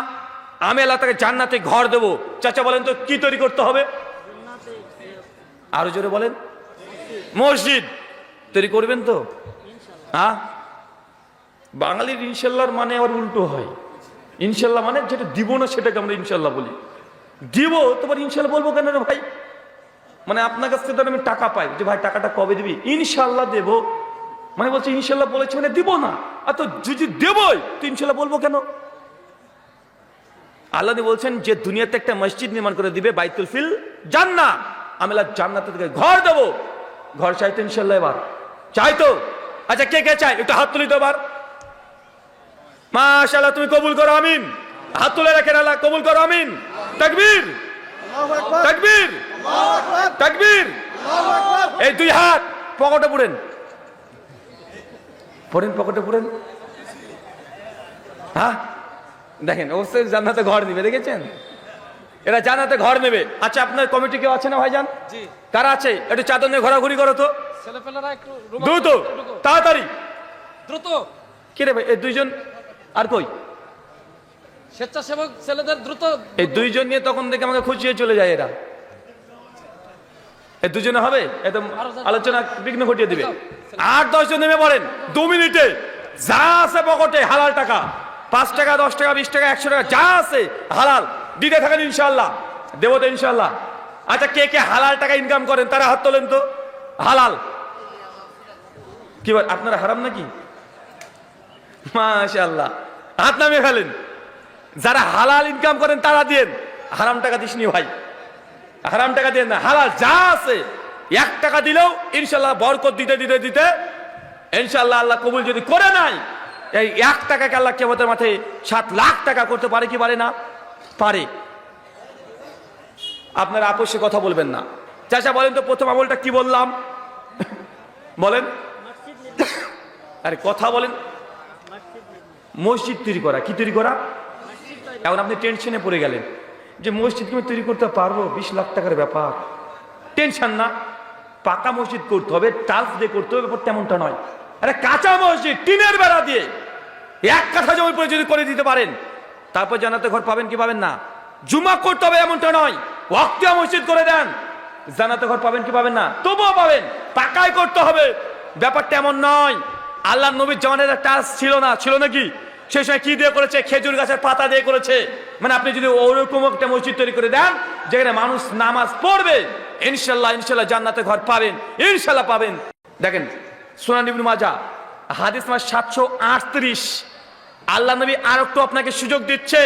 আমি আল্লাহ তাকে জান্নাতে ঘর দেবো। চাচা বলেন তো কি তৈরি করতে হবে? আরো জোরে বলেন। মসজিদ তৈরি করবেন তো? হ্যাঁ, বাঙালির ইনশাল্লাহর মানে আবার উল্টো হয়। ইনশাল্লাহ মানে যেটা দিব না সেটাকে আমরা ইনশাল্লাহ বলি। দিব তোমার ইনশাল্লাহ বলবো কেন রে ভাই? মানে আপনার কাছ থেকে আমি টাকা পাই, যে ভাই টাকাটা কবে দিবি? ইনশাল্লাহ দেব। মানে বলছে ইনশাল্লাহ বলেছে মানে দিব না। আর তো যদি দেবই তো ইনশাল্লাহ বলবো কেন? আল্লাহ বলছেন যে দুনিয়াতে একটা মসজিদ নির্মাণ করে দিবে, বাইতুল ফিল জান্নাহ, আমি আল্লাহ জান্নাতে থেকে ঘর দেবো। ঘর চাইতো ইনশাল্লাহ? এবার চাইতো? আচ্ছা, কে কে চাই একটু হাত তুলি তো এবার। মাশাআল্লাহ, তুমি কবুল করো, আমিন। হাত তুলে রাখেন, আল্লাহ কবুল করো, আমিন। তাকবীর, তাকবীর, তাকবীর। এই দুই হাত পকেটে পুরেন, পড়েন, পকেটে পুরেন। হ্যাঁ, দেখেন অবশ্যই জান্নাতে ঘর নেবে, দেখেছেন? এরা জান্নাতে ঘর নেবে। আচ্ছা, আপনার কমিটি কেউ আছে না ভাইজান? কারা আছে? একটু চাদর নিয়ে ঘোরাঘুরি করো তো, দ্রুত, তাড়াতাড়ি, দ্রুত। কে রে ভাই এই দুইজন? আর কই স্বেচ্ছাসেবক ছেলেদের দ্রুত। এই দুইজন নিয়ে তখন দেখে আমাকে খুঁজিয়ে চলে যায় এরা। এই দুজনে হবে? একদম আলোচনা বিঘ্ন ঘটিয়ে দিবে। 8-10 জন নেমে পড়েন 2 মিনিটে। যা আছে পকেটে হালাল টাকা, 5 টাকা, 10 টাকা, 20 টাকা, 100 টাকা, যা আছে হালাল দিতে থাকেন, ইনশাল্লাহ দেবো তো ইনশাল্লাহ। আচ্ছা, কে কে হালাল টাকা ইনকাম করেন তারা হাত তোলেন তো। হালাল কি বল, আপনারা হারাম নাকি? মাশাআল্লাহ, হাত নামিয়ে ফেলেন। যারা হালাল ইনকাম করেন তারা দেন, হারাম টাকা দিসনি ভাই, হারাম টাকা দেন না। হালাল যা আছে 1 টাকা দিলেও ইনশাল্লাহ বরকত দিতে দিতে দিতে ইনশাল্লাহ আল্লাহ কবুল যদি করে নাই, এই 1 টাকাকে আল্লাহ কিয়ামতের মাঠে 7 লাখ টাকা করতে পারে কি পারে না? পারে। আপনারা আপোষে কথা বলবেন না। চাচা বলেন তো প্রথম আমলটা কি বললাম? বলেন, আরে কথা বলেন। মসজিদ তৈরি করা। কি তৈরি করা? এখন আপনি টেনশনে পড়ে গেলেন যে মসজিদ কি তৈরি করতে পারবো? 20 লাখ টাকার ব্যাপার। টেনশন না, পাকা মসজিদ করতে হবে, টাইলস দিয়ে করতে হবে, ব্যাপার তেমনটা নয়। আরে কাঁচা মসজিদ টিনের বেড়া দিয়ে 1 কাঠা জমির পরে যদি করে দিতে পারেন, তারপর জান্নাতে ঘর পাবেন কি পাবেন না? জুমা করতে হবে এমনটা নয়, ওয়াক্তিয়া মসজিদ করে দেন, জান্নাতে ঘর পাবেন কি পাবেন না? তবুও পাবেন। পাকাই করতে হবে, ব্যাপারটা এমন নয়। আল্লাহ নবীর জামানায় টাইলস ছিল না, ছিল নাকি? সেই সময় কি দিয়ে করেছে? খেজুর গাছের পাতা দিয়ে করেছে। মানে আপনি যদি ওরকম একটা মসজিদ তৈরি করে দেন যেখানে মানুষ নামাজ পড়বে, ইনশাল্লাহ ইনশাল্লাহ জান্নাতে ঘর পাবেন, ইনশাল্লাহ পাবেন। দেখেন সুনান ইবনে মাজাহ হাদিস নাম্বার 738। আল্লাহ নবী আর একটু আপনাকে সুযোগ দিচ্ছে।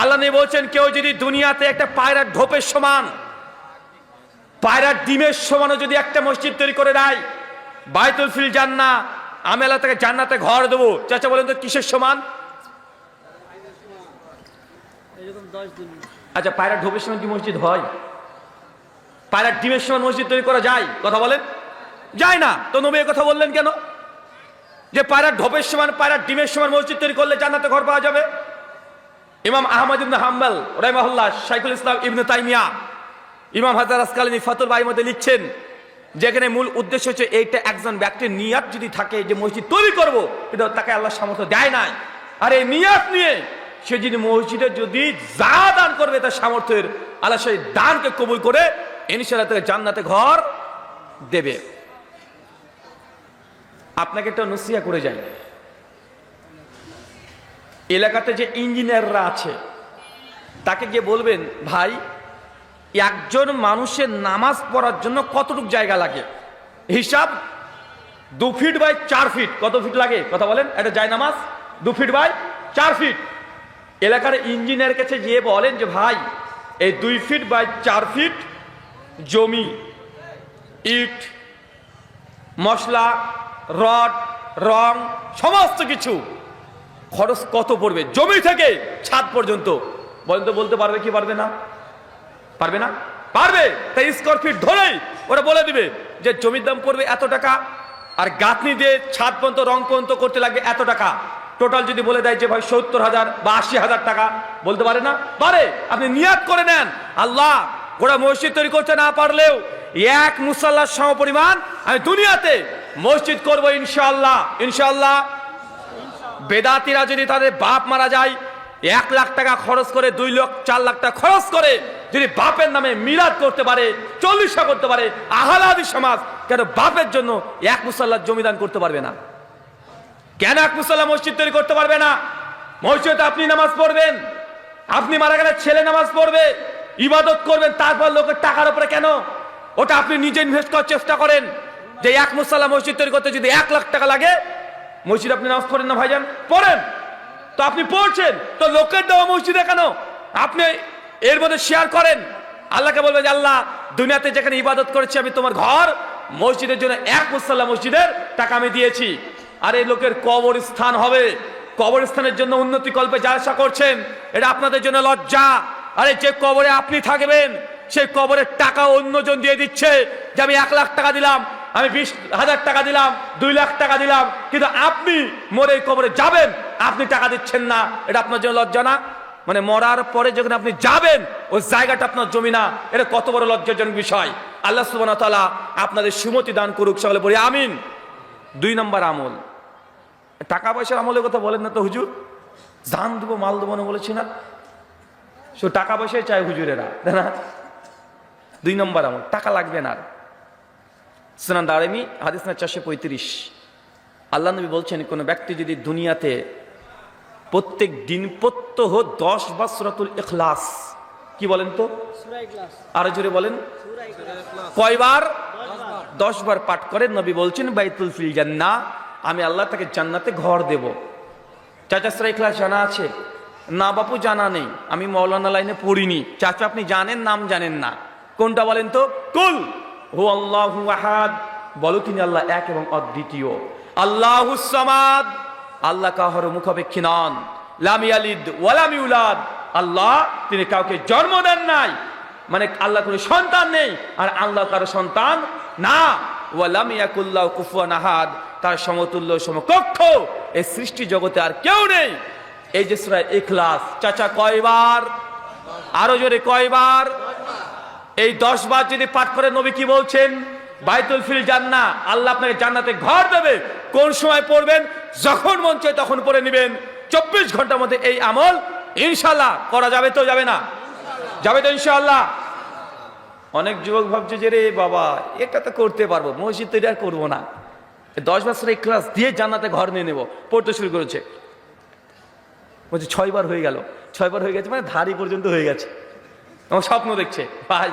আল্লাহ নবী বলছেন, কেউ যদি দুনিয়াতে একটা পায়রার ঢোপের সমান, পায়রার ডিমের সমানও যদি একটা মসজিদ তৈরি করে দেয়, বাইতুল ফিল জান্নাহ, আমি আল্লাহ তাকে জান্নাতে ঘর দেবো। চাচা বলেন তো কিসের সমান? আচ্ছা, পায়রার ঢোপের সমান কি মসজিদ হয়? পায়রার ডিমের সমান মসজিদ তৈরি করা যায়? কথা বলেন, যায় না। তো নবী কথা বললেন কেন যে পায়রার ঢোপের সমান, পায়রার ডিমের সমান মসজিদ তৈরি করলে জান্নাতে ঘর পাওয়া যাবে? ইমাম আহমদ ইবনে হাম্বল রাহিমাহুল্লাহ, শাইখুল ইসলাম ইবনে তাইমিয়া ইমাম হাজার আসকালানী ফাতুল বাড়ির মধ্যে লিখছেন, যেখানে মূল উদ্দেশ্য হচ্ছে এইটা একজন ব্যক্তির নিয়াত যদি থাকে যে মসজিদ তৈরি করব, এটা তাকে আল্লাহ সামর্থ্য দেয় নাই। আর এই নিয়াত নিয়ে সে যদি মসজিদে যদি যা দান করবে তার সামর্থ্যের, আল্লাহ সেই দানকে কবুল করে ইনশাআল্লাহ তাকে জান্নাতে ঘর দেবে। আপনাকে একটা নসিহত করে যাই, এলাকাতে যে ইঞ্জিনিয়াররা আছে তাকে গিয়ে বলবেন, ভাই একজন মানুষের নামাজ পড়ার জন্য কতটুকু জায়গা লাগে, হিসাব 2 ফিট বাই 4 ফিট, কত ফিট লাগে কথা বলেন? এটা যায় নামাজ 2 ফিট বাই 4 ফিট। এলাকার ইঞ্জিনিয়ার কাছে গিয়ে বলেন যে ভাই এই 2 ফিট বাই 4 ফিট জমি, ইট, মশলা, রড, রং, সমস্ত কিছু খরচ কত পড়বে জমি থেকে ছাদ পর্যন্ত? বলেন তো, বলতে পারবে কি পারবে না? পারবে না? পারবে। তাই স্কোয়ার ফিট ধরেই ওরা বলে দিবে যে জমির দাম পড়বে এত টাকা, আর গাঁথনি দিয়ে ছাদ পর্যন্ত রং পর্যন্ত করতে লাগবে এত টাকা। টোটাল যদি বলে দেয় যে ভাই 70,000 বা 80,000 টাকা, বলতে পারে না? পারে। আপনি নিয়াত করে নেন, আল্লাহ গোটা মসজিদ তৈরি করতে না পারলেও এক মুসাল্লার সমপরিমাণ আমি দুনিয়াতে মসজিদ করব ইনশাআল্লাহ। ইনশাআল্লাহ। বেদাতিরা যদি তাদের বাপ মারা যায় 1 লাখ টাকা খরচ করে, 2 লাখ 4 লাখ টাকা খরচ করে যদি বাপের নামে মিলাদ করতে পারে, 40 করতে পারে, আহলাদি সমাজ কেন বাপের জন্য এক মুসাল্লার জমিদান করতে পারবে না? কেন এক মুসাল্লা মসজিদ তৈরি করতে পারবে না? মসজিদে আপনি নামাজ পড়বেন, আপনি মারা গেলে ছেলে নামাজ পড়বে, ইবাদত করবেন, তারপর লোকের টাকার উপরে কেন? ওটা আপনি নিজে ইনভেস্ট করার চেষ্টা করেন। যে এক মুসাল্লা মসজিদ তৈরি করতে যদি 1 লাখ টাকা লাগে, মসজিদ আপনি নামাজ পড়েন না ভাইজান? পড়েন তো, আপনি পড়ছেন তো লোকের দেওয়া মসজিদে কেন? আপনি এর মধ্যে শেয়ার করেন, আল্লাহকে বলবেন যে আল্লাহ দুনিয়াতে যেখানে ইবাদত করেছি আমি তোমার ঘর মসজিদের জন্য 1 মুসাল্লা মসজিদের টাকা আমি দিয়েছি। আর এই লোকের কবরস্থান হবে, কবরস্থানের জন্য উন্নতি কল্পে যা আশা করছেন, এটা আপনাদের জন্য লজ্জা। আরে যে কবরে আপনি থাকবেন সেই কবরের টাকা অন্যজন দিয়ে দিচ্ছে যে আমি 1 লাখ টাকা দিলাম, আমি 20,000 টাকা দিলাম, 2 লাখ টাকা দিলাম, কিন্তু আপনি মরে কবরে যাবেন, আপনি টাকা দিচ্ছেন না। এটা আপনার জন্য লজ্জা না? মানে মরার পরে যখন আপনি যাবেন ওই জায়গাটা আপনার জমি না, এটা কত বড় লজ্জাজনক বিষয়। আল্লাহ সুবহানাহু ওয়া তাআলা আপনাদের সুমতি দান করুক, সকলে বলি আমিন। 2 নম্বর আমল, টাকা পয়সার আমলের কথা বলেন না তো হুজুর, জান দেবো মাল দেবো না বলেছি না? সো টাকা পয়সাই চায় হুজুরেরা, তাই না? 2 নম্বর আমল, টাকা লাগবে না। সুনান দারিমি হাদিস না 435, আল্লাহ নবী বলছেন কোন ব্যক্তি যদি দুনিয়াতে প্রত্যেক দিন প্রত্যহ 10 বার সূরাতুল ইখলাস, কি বলেন তো? আরো জোরে বলেন, কয়বার? 10 বার পাঠ করে, নবী বলছেন বাইতুল ফিল জান্নাহ, আমি আল্লাহ তাকে জান্নাতে ঘর দেব। চাচা সূরা ইখলাস জানা আছে? না বাপু জানা নেই, আমি মাওলানা লাইনে পড়িনি। চাচা আপনি জানেন, নাম জানেন না, কোনটা বলেন তো? কুল হু আল্লাহু আহাদ, বলো তিনি আল্লাহ এক এবং অদ্বিতীয়। আল্লাহুস সামাদ, আল্লাহ কাহার মুখাপেক্ষী নন। লাম ইয়ালিদ ওয়া লাম ইউলাদ, আল্লাহ তিনি কাউকে জন্ম দেন নাই, মানে আল্লাহ কোনো সন্তান নেই, আর আল্লাহ কারো সন্তান না। ওয়া লাম ইয়াকুল লাহু কুফুয়ান আহাদ, তার সমতুল্য সমকক্ষ এই সৃষ্টি জগতে আর কেউ নেই। এই যে সূরা ইখলাস, চাচা কয়বার? আরো জোরে কয়বার? এই 10 বার যদি পাঠ করে, নবী কি বলছেন? বাইতুল ফিল জান্নাহ, আল্লাহ আপনাকে জান্নাতে ঘর দেবে। কোন সময় পড়বেন? যখন মন চায় তখন পড়ে নেবেন। 24 ঘন্টার মধ্যে এই আমল ইনশাআল্লাহ করা যাবে তো? যাবে না? যাবে তো ইনশাআল্লাহ। অনেক যুবক ভাবছে যে রে বাবা এটা তো করতে পারবো, মসজিদ তৈরি আর করবো না, 10 বার সূরা ইখলাস দিয়ে জান্নাতে ঘর নিয়ে নেব, পড়তে শুরু করেছে। বলছে 6 বার হয়ে গেল, 6 বার হয়ে গেছে মানে ধারি পর্যন্ত হয়ে গেছে, আমার স্বপ্ন দেখছে। ভাই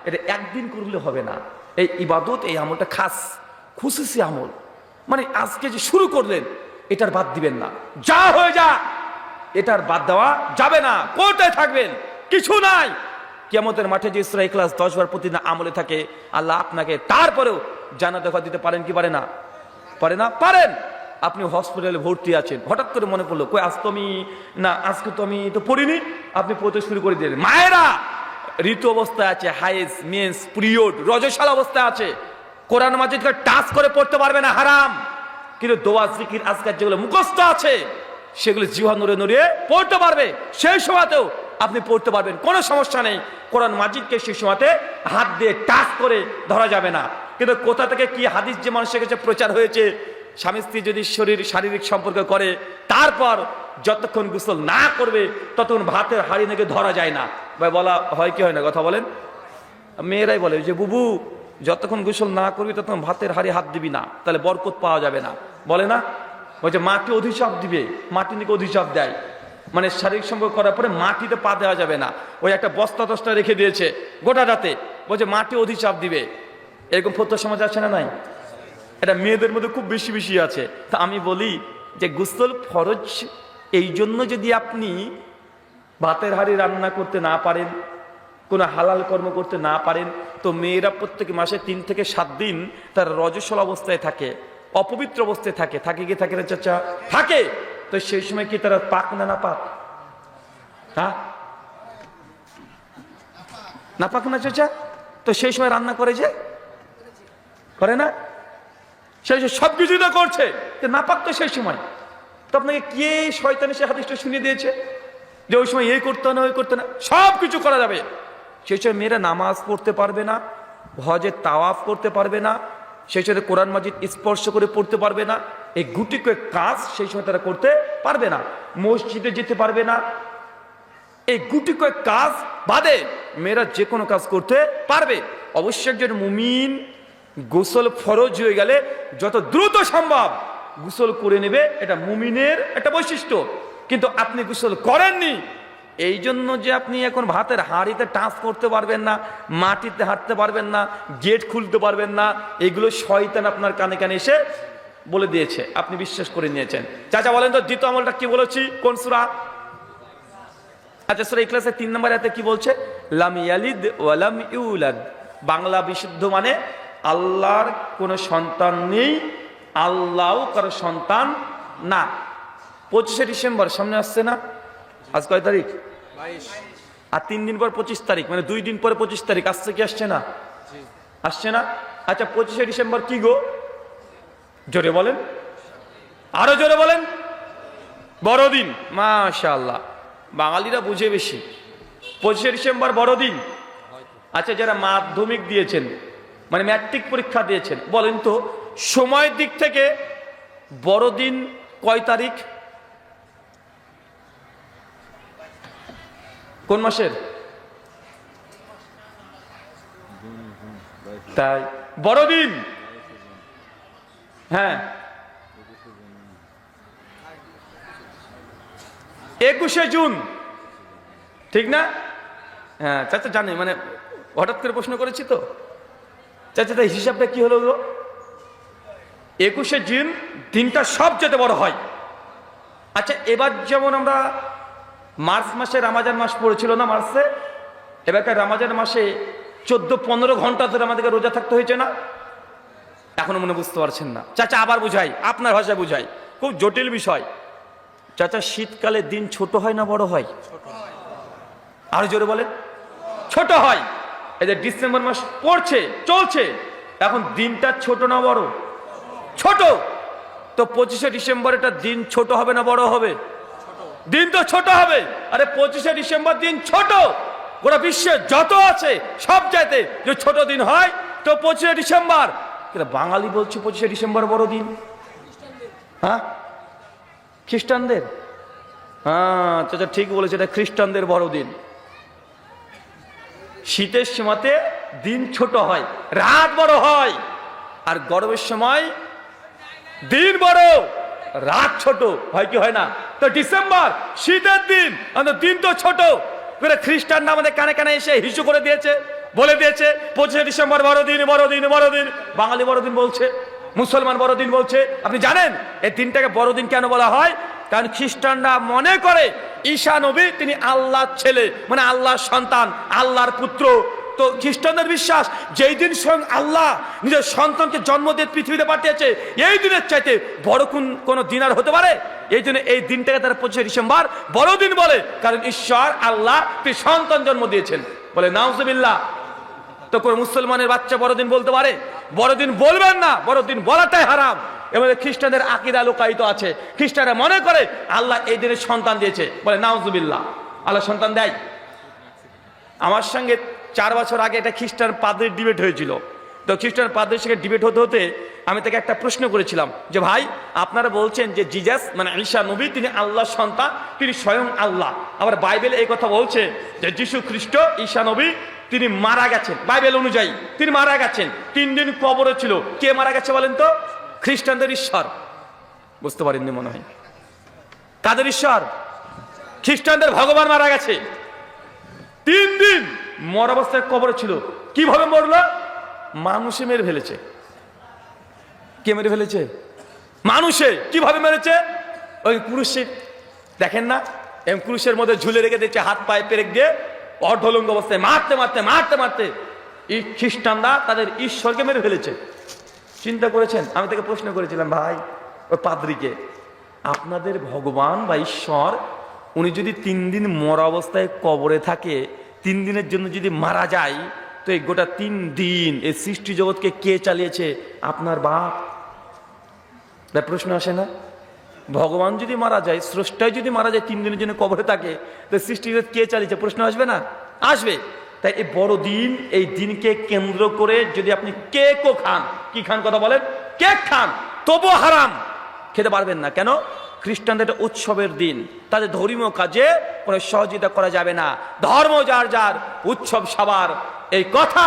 এটা একদিন করলে হবে না, এই ইবাদত, এই আমলটা খাস খুশি আমল, মানে আজকে যে শুরু করলেন এটার বাদ দিবেন না, যা হয়ে যা এটার বাদ দেওয়া যাবে না, কোথায় থাকবেন? কিছু নাই। কিয়ামতের মাঠে যে সূরা ইখলাস 10 বার প্রতিদিন আমলে থাকে, আল্লাহ আপনাকে তারপরেও জান্নাতে ঘর দিতে পারেন কি পারে না? পারে না? পারেন। আপনি হসপিটালে ভর্তি আছেন, হঠাৎ করে মনে পড়লো কই আজ তো আমি না, আজকে তো আমি তো পড়িনি, আপনি পড়তে শুরু করে দিলেন। মায়েরা ঋতু অবস্থায় আছে, হাইজ, মেন্স, পিরিয়ড, রজস্বাল অবস্থায় আছে, কোরআন মাজিদকে টাচ করে পড়তে পারবে না, হারাম। কিন্তু দোয়া জিকির আজকাল যেগুলো মুখস্থ আছে সেগুলো জিহ্বা নড়ে নড়িয়ে পড়তে পারবে। সেই সময়তেও আপনি পড়তে পারবেন, কোনো সমস্যা নেই। কোরআন মাজিদকে সেই সময়তে হাত দিয়ে টাচ করে ধরা যাবে না। কিন্তু কোথা থেকে কি হাদিস যে মানুষের কাছে প্রচার হয়েছে, স্বামী স্ত্রী যদি শারীরিক সম্পর্ক করে তারপর যতক্ষণ গোসল না করবে ততক্ষণ ভাতের হাঁড়ি নাকি ধরা যায় না। ভাই বলা হয় কি হয় না, কথা বলেন? মেয়েরাই বলে যে বুবু যতক্ষণ গোসল না করবি ততক্ষণ ভাতের হাঁড়ি হাত দিবি না, তাহলে বরকত পাওয়া যাবে না, বলে না? বলছে মাটি অধিশাপ দিবে, মাটি নাকি অধিশাপ দেয়, মানে শারীরিক সম্পর্ক করার পরে মাটিতে পা দেওয়া যাবে না। ওই একটা বস্তা টস্তা রেখে দিয়েছে গোটা রাতে, বলছে মাটি অধিশাপ দিবে। এরকম ফতোয়া সমাজ আছে না নাই? এটা মেয়েদের মধ্যে খুব বেশি বেশি আছে। তা আমি বলি যে গোসল ফরজ, এই জন্য যদি আপনি ভাতের হাঁড়ি রান্না করতে না পারেন, কোনো হালাল কর্ম করতে না পারেন, তো মেয়েরা প্রত্যেক মাসে 3 থেকে 7 দিন তার রজস্বল অবস্থায় থাকে, অপবিত্র অবস্থায় থাকে। থাকে কি থাকে না চাচা? থাকে। তো সেই সময় কি তারা পাক না না পাক? হ্যাঁ না পাক না চাচা? তো সেই সময় রান্না করে যে করে না, সেই সব কিছু তো করছে, না পাক তো সেই সময়। তো আপনাকে কে শয়তানি সে হাদিসটা শুনিয়ে দিয়েছে যে ওই সময় এই করতে না ওই করতে না, সব কিছু করা যাবে? সেই সময় মেয়েরা নামাজ পড়তে পারবে না, হজে তাওয়াফ করতে পারবে না, সেই সাথে কোরআন মাজিদ স্পর্শ করে পড়তে পারবে না। এই গুটি কয়েক কাজ সেই সময় তারা করতে পারবে না। মসজিদে যেতে পারবে না। এই গুটি কয়েক কাজ বাদে মেয়েরা যে কোনো কাজ করতে পারবে। অবশ্যই একজন মুমিন গোসল ফরজ হয়ে গেলে যত দ্রুত সম্ভব গোসল করে নেবে, এটা মুমিনের একটা বৈশিষ্ট্য। কিন্তু আপনি গোসল করেননি, এই জন্য যে আপনি এখন ভাতের হাঁড়িতে টাচ করতে পারবেন না, মাটিতে হাঁটতে পারবেন না, গেট খুলতে পারবেন না, এগুলো শয়তান আপনার কানে কানে এসে বলে দিয়েছে, আপনি বিশ্বাস করে নিয়েছেন। চাচা বলেন তো দ্বিতীয় আমলটা কি বলেছি, কোন সূরা? আচ্ছা সূরা ইখলাসের 3 নম্বর আয়াতে কি বলছে? লাম ইয়ালিদ ওয়া লাম ইউলাদ। বাংলা বিশুদ্ধ মানে আল্লাহর কোনো সন্তান নেই, আল্লাহও কারো সন্তান না। 25শে ডিসেম্বর সামনে আসছে না? আজ কয় তারিখ? 22। আর 3 দিন পর 25 তারিখ, মানে 2 দিন পরে 25 তারিখ আসছে কি আসছে না? আসছে না? আচ্ছা 25শে ডিসেম্বর কি গো? জোরে বলেন, আরো জোরে বলেন। বড়দিন। মাশাআল্লাহ, বাঙালিরা বুঝে বেশি। 25শে ডিসেম্বর বড়দিন। আচ্ছা যারা মাধ্যমিক দিয়েছেন, মানে ম্যাট্রিক পরীক্ষা দিয়েছেন, বলেন তো সময়ের দিক থেকে বড়দিন কয় তারিখ? কোন মাসের? তাই বড়দিন, হ্যাঁ 21শে জুন, ঠিক না? হ্যাঁ চাচা জানে, মানে হঠাৎ করে প্রশ্ন করেছি তো চাচা, তাই হিসাবটা কি হলো? 21শে জুন দিনটা সবচেয়ে বড় হয়। আচ্ছা এবার যেমন আমরা মার্চ মাসে রামাজান মাস পড়েছিল না মার্চে, এবারকার রামাজান মাসে 14-15 ঘন্টা ধরে আমাদেরকে রোজা থাকতে হয়েছে না? এখনো মনে বুঝতে পারছেন না? চাচা আবার বুঝাই, আপনার ভাষায় বুঝাই, খুব জটিল বিষয়। চাচা শীতকালে দিন ছোট হয় না বড় হয়? আরো জোরে বলেন। ছোট হয়। এই যে ডিসেম্বর মাস পড়ছে চলছে, এখন দিনটা ছোট না বড়? ছোট। তো 25শে ডিসেম্বর এটা দিন ছোট হবে না বড় হবে? দিন তো ছোট হবে। আরে 25শে ডিসেম্বর দিন ছোট, গোটা বিশ্বে যত আছে সব চাইতে যে ছোট দিন হয় তো 25শে ডিসেম্বর। বাঙালি বলছে 25শে ডিসেম্বর বড় দিন। হ্যাঁ খ্রিস্টানদের, হ্যাঁ চাচা ঠিক বলেছে, এটা খ্রিস্টানদের বড়দিন। শীতের সময়তে দিন ছোট হয়, রাত বড় হয়, আর গরমের সময় দিন বড় রাত ছোট হয় কি হয় না? তো ডিসেম্বর শীতের দিন, দিন তো ছোট করে খ্রিস্টানরা আমাদের কানে কানে এসে হিসু করে দিয়েছে, বলে দিয়েছে 25শে ডিসেম্বর বড়দিন বড়দিন বড়দিন। বাঙালি বড়দিন বলছে, মুসলমান বড়দিন বলছে। আপনি জানেন এই দিনটাকে বড়দিন কেন বলা হয়? কারণ খ্রিস্টানরা মনে করে ঈসা নবী তিনি আল্লাহর ছেলে, মানে আল্লাহর সন্তান, আল্লাহর পুত্র। তো খ্রিস্টানদের বিশ্বাস যেই দিন স্বয়ং আল্লাহ নিজের সন্তানকে জন্ম দিয়ে পৃথিবীতে পাঠিয়েছে, এই দিনের চাইতে বড় কোন দিন আর হতে পারে? এই জন্য এই দিনটাকে তারা 25শে ডিসেম্বর বড়দিন বলে, কারণ ঈশ্বর আল্লাহ তিনি সন্তান জন্ম দিয়েছেন। বলে নাউজুবিল্লাহ। তো কোন মুসলমানের বাচ্চা বড়দিন বলতে পারে? বড়দিন বলবেন না, বড়দিন বলাটাই হারাম। এবং খ্রিস্টানদের আকীদা লুকায়িত আছে, খ্রিস্টানরা মনে করে আল্লাহ এই দিনে সন্তান দিয়েছে, বলে নাউজুবিল্লাহ। আল্লাহ সন্তান দেয়। আমার সঙ্গে 4 বছর আগে একটা খ্রিস্টান পাদ্রির ডিবেট হয়েছিল। তো খ্রিস্টান পাদ্রির সঙ্গে ডিবেট হতে হতে আমি তাকে একটা প্রশ্ন করেছিলাম যে ভাই, আপনারা বলছেন যে জিজাস মানে ঈসা নবী তিনি আল্লাহর সন্তান, তিনি স্বয়ং আল্লাহ। আবার বাইবেলে এই কথা বলছে যে যীশু খ্রিস্ট ঈসা নবী তিনি মারা গেছেন, বাইবেল অনুযায়ী তিনি মারা গেছেন, 3 দিন কবরে ছিল। কে মারা গেছে বলেন তো? খ্রিস্টানদের ঈশ্বর। বুঝতে পারেননি মনে হয়। কাদের ঈশ্বর? খ্রিস্টানদের ভগবান মারা গেছে, 3 দিন মর অবস্থায় কবরে ছিল। কিভাবে মরলো? মানুষে মেরে ফেলেছে। কে মেরে ফেলেছে? মানুষে। কিভাবে মেরেছে? ওই পুরুষে দেখেন না, এম পুরুষের মধ্যে ঝুলে রেখে দিচ্ছে, হাত পায়ে পেরেক দিয়ে অর্ধলঙ্গ অবস্থায় মারতে মারতে মারতে মারতে এই খ্রিস্টানরা তাদের ঈশ্বরকে মেরে ফেলেছে। চিন্তা করেছেন? আমি তাকে প্রশ্ন করেছিলাম, ভাই ওই পাদ্রীকে, আপনাদের ভগবান বা ঈশ্বর উনি যদি 3 দিন মরা অবস্থায় কবরে থাকে, 3 দিনের জন্য যদি মারা যায়, তো এই গোটা 3 দিন এই সৃষ্টি জগৎকে কে চালিয়েছে? আপনার বাপ। প্রশ্ন আসে না? ভগবান যদি মারা যায়, স্রষ্টাই যদি মারা যায়, 3 দিনের জন্য কবরে থাকে, তো সৃষ্টি জগৎ কে চালিয়েছে? প্রশ্ন আসবে না? আসবে। তাই এই বড় দিন, এই দিনকে কেন্দ্র করে যদি আপনি কেকও খান, কি খান কথা বলেন, কেক খান, তবু হারাম, খেতে পারবেন না। কেন? খ্রিস্টানদের এটা উৎসবের দিন, তাদের ধর্মীয় কাজে কোনো সহযোগিতা করা যাবে না। ধর্ম যার যার, উৎসব সবার। এই কথা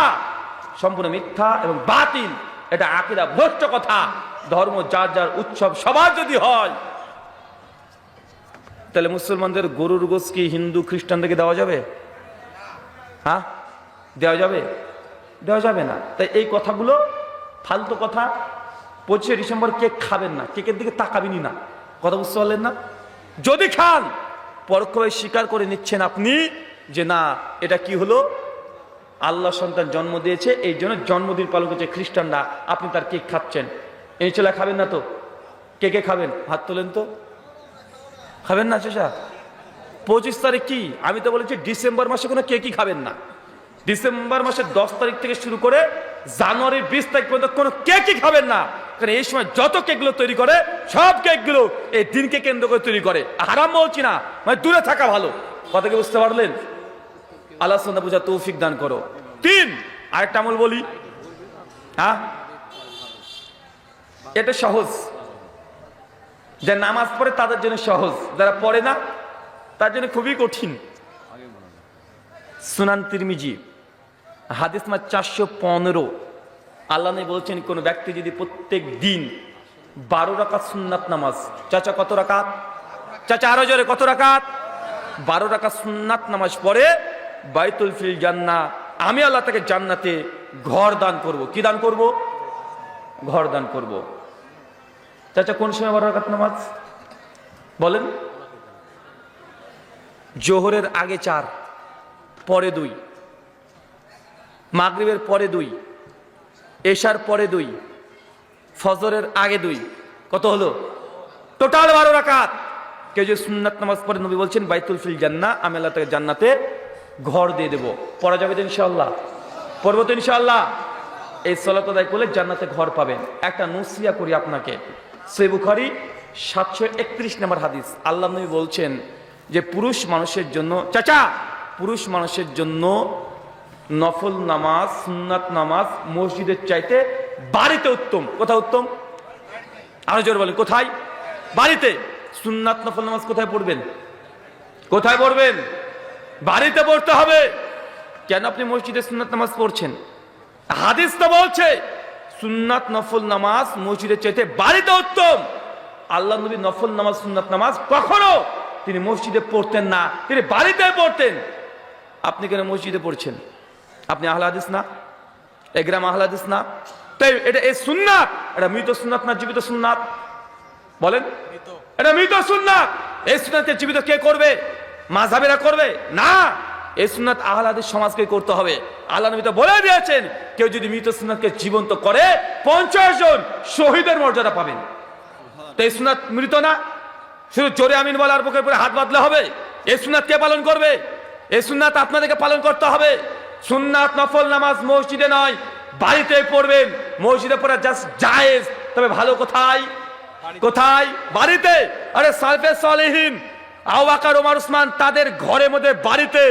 সম্পূর্ণ মিথ্যা এবং বাতিল, এটা আকীদা ভ্রষ্ট কথা। ধর্ম যার যার, উৎসব সবার যদি হয়, তাহলে মুসলমানদের গরুর গোশ কি হিন্দু খ্রিস্টানদেরকে দেওয়া যাবে? হ্যাঁ, দেওয়া যাবে? দেওয়া যাবে না। তাই এই কথাগুলো ফালতু কথা। 25শে ডিসেম্বর কেক খাবেন না, কেকের দিকে তাকাবেনই না। কথা বুঝতে পারলেন না? যদি খান, পরোক্ষভাবে স্বীকার করে নিচ্ছেন আপনি যে না, এটা কি হলো, আল্লাহ সন্তান জন্ম দিয়েছে, এই জন্য জন্মদিন পালন করছে খ্রিস্টানরা, আপনি তার কেক খাচ্ছেন। এই ছেলে খাবেন না তো? কে কে খাবেন? হাত তোলেন তো। খাবেন না চেষা? 25 তারিখ কি? আমি তো বলেছি ডিসেম্বর মাসে কোনো কেকই খাবেন না। ডিসেম্বর মাসের 10 তারিখ থেকে শুরু করে জানুয়ারির 20 তারিখ পর্যন্ত কোনো কেকই খাবেন না। কারণ এই সময় যত কেকগুলো তৈরি করে, সব কেকগুলো এই দিনকে কেন্দ্র করে তৈরি করে। হারাম বলছি না, মানে দূরে থাকা ভালো। কথা কি বুঝতে পারলেন? আল্লাহ সুবহানাহু বুঝা তৌফিক দান করো। 3 আরেকটা আমল বলি। হ্যাঁ, এটা সহজ। যারা নামাজ পড়ে তাদের জন্য সহজ, যারা পড়ে না তার জন্য খুবই কঠিন। সুনান তিরমিজি হাদিস নাম্বার 415, আল্লাহ নবী বলছেন, কোন ব্যক্তি যদি প্রত্যেক দিন 12 রাকাত সুন্নাত নামাজ, চাচা কত রাকাত? চাচা আরো জোরে, কত রাকাত? 12 রাকাত সুন্নাত নামাজ পড়ে, বাইতুল ফিল জান্নাহ, আমি আল্লাহ তাকে জান্নাতে ঘর দান করব। কি দান করব? ঘর দান করব। চাচা কোন সময় 12 রাকাত নামাজ বলেন? জোহরের আগে 4, পরে 2, মাগরিবের পরে 2, এশার পরে 2, ফজরের আগে 2। কত হলো? টোটাল 12 রাকাত। কেউ যে সুন্নাত নামাজ পড়ে, নবী বলছেন বাইতুল ফিল জান্নাহ, আমি আল্লাহ তাকে জান্নাতে ঘর দিয়ে দেব। পড়া যাবে তো ইনশাআল্লাহ? পড়বো তো ইনশাআল্লাহ? এই সালাত আদায় করলে জান্নাতে ঘর পাবেন। একটা নসিহত করি আপনাকে, সহিহ বুখারী 731 নম্বর হাদিস। আল্লাহ নবী বলছেন যে পুরুষ মানুষের জন্য, চাচা পুরুষ মানুষের জন্য নফল নামাজ, সুন্নাত নামাজ মসজিদের চাইতে বাড়িতে উত্তম। কোথায় উত্তম? আরো জোর বলেন, কোথায়? বাড়িতে। সুন্নাত নফল নামাজ কোথায় পড়বেন? কোথায় পড়বেন? বাড়িতে পড়তে হবে। কেন আপনি মসজিদে সুন্নাত নামাজ পড়ছেন? হাদিস তো বলছে সুন্নাত নফল নামাজ মসজিদের চাইতে বাড়িতে উত্তম। আল্লাহ নবী নফল নামাজ, সুন্নাত নামাজ কখনো তিনি মসজিদে পড়তেন না, তিনি বাড়িতে পড়তেন। আপনি কেন মসজিদে পড়ছেন? আপনি আহলে হাদিস না? এই গ্রাম আহলে হাদিস না? তাই এটা এই সুন্নাত, এটা মৃত সুন্নাত না জীবিত সুন্নাত? বলেন, এটা মৃত সুন্নাত। এই সুন্নাতকে জীবিত কে করবে? মাযহাবিরা করবে না। এই সুন্নাত আহলে হাদিস সমাজকে করতে হবে। আল্লাহ নবী তো বলে দিয়েছেন, কেউ যদি মৃত সুন্নাতকে জীবন্ত করে 50 জন শহীদের মর্যাদা পাবেন। তো এই সুন্নাত মৃত না? শুধু জোরে আমিন বলার বুকের উপরে হাত বাঁধলে হবে? এই সুন্নাত কে পালন করবে? এই সুন্নাত আপনাদেরকে পালন করতে হবে। সুন্নাত নফল নামাজ মসজিদে নয়, বাড়িতে পড়বেন। মসজিদে পড়া জাস্ট জায়েজ, তবে ভালো কোথায়? কোথায়? বাড়িতে। আরে সালফে সালেহিন আবু বকর ওমর ওসমান তাদের ঘরের মধ্যে বাড়িতে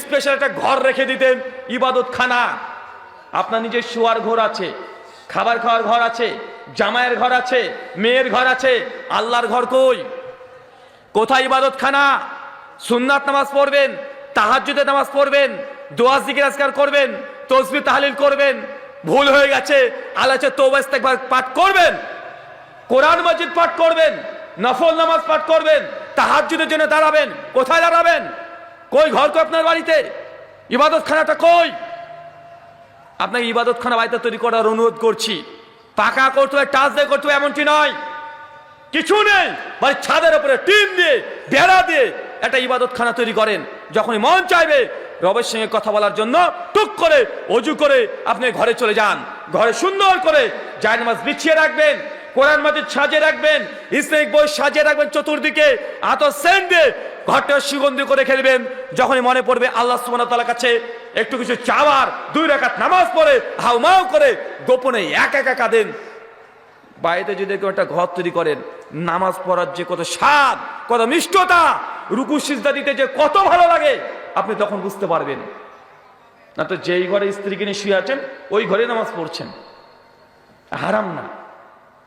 স্পেশাল একটা ঘর রেখে দিতেন, ইবাদতখানা। আপনার নিজের শোয়ার ঘর আছে, খাবার খাওয়ার ঘর আছে, জামাইয়ের ঘর আছে, মেয়ের ঘর আছে, আল্লাহর ঘর কই? কোথায় ইবাদতখানা? সুন্নাত নামাজ পড়বেন, তাহাজ্জুদের নামাজ পড়বেন, দোয়া জিকির আজকার করবেন, তাসবিহ তাহলিল করবেন, ভুল হয়ে গেছে আল্লাহর তওবা ইস্তেগফার পাঠ করবেন, কোরআন মাজিদ পাঠ করবেন, নফল নামাজ পাঠ করবেন, তাহাজ্জুদের জন্য দাঁড়াবেন। কোথায় দাঁড়াবেন? কই ঘর কো আপনার বাড়িতে? ইবাদতখানাটা কই? আপনাকে ইবাদতখানা বাড়িতে তৈরি করার অনুরোধ করছি। পাকা করতে হবে, টাচ দিয়ে করতে হবে এমনটি নয়, কিছু নেই, বাড়ির ছাদের উপরে টিন দিয়ে বেড়া দিয়ে একটা ইবাদতখানা তৈরি করেন। যখনই মন চাইবে রবের সঙ্গে কথা বলার জন্য টুক করে ওযু করে আপনি ঘরে চলে যান। ঘরে সুন্দর করে জায়নামাজ বিছিয়ে রাখবেন, কোরআন মাজিদ সাজিয়ে রাখবেন, ইসলামিক বই সাজিয়ে রাখবেন, চতুর্দিকে আতর সেন্ট দিয়ে ঘরটা সুগন্ধি করে খেলবেন। যখনই মনে পড়বে আল্লাহ সুবহানাহু ওয়া তাআলার কাছে একটু কিছু চাওয়ার, 2 রাকাত নামাজ পড়ে হাউমাউ করে গোপনে একা একা কাঁদেন। বাড়িতে যদি কেউ একটা ঘর তৈরি করেন, নামাজ পড়ার যে কত স্বাদ, কত মিষ্টতা, রুকু সিজদা দিতে যে কত ভালো লাগে আপনি তখন বুঝতে পারবেন। না তো যেই ঘরে স্ত্রীকে নিয়ে শুয়ে আছেন ওই ঘরে নামাজ পড়ছেন, হারাম না?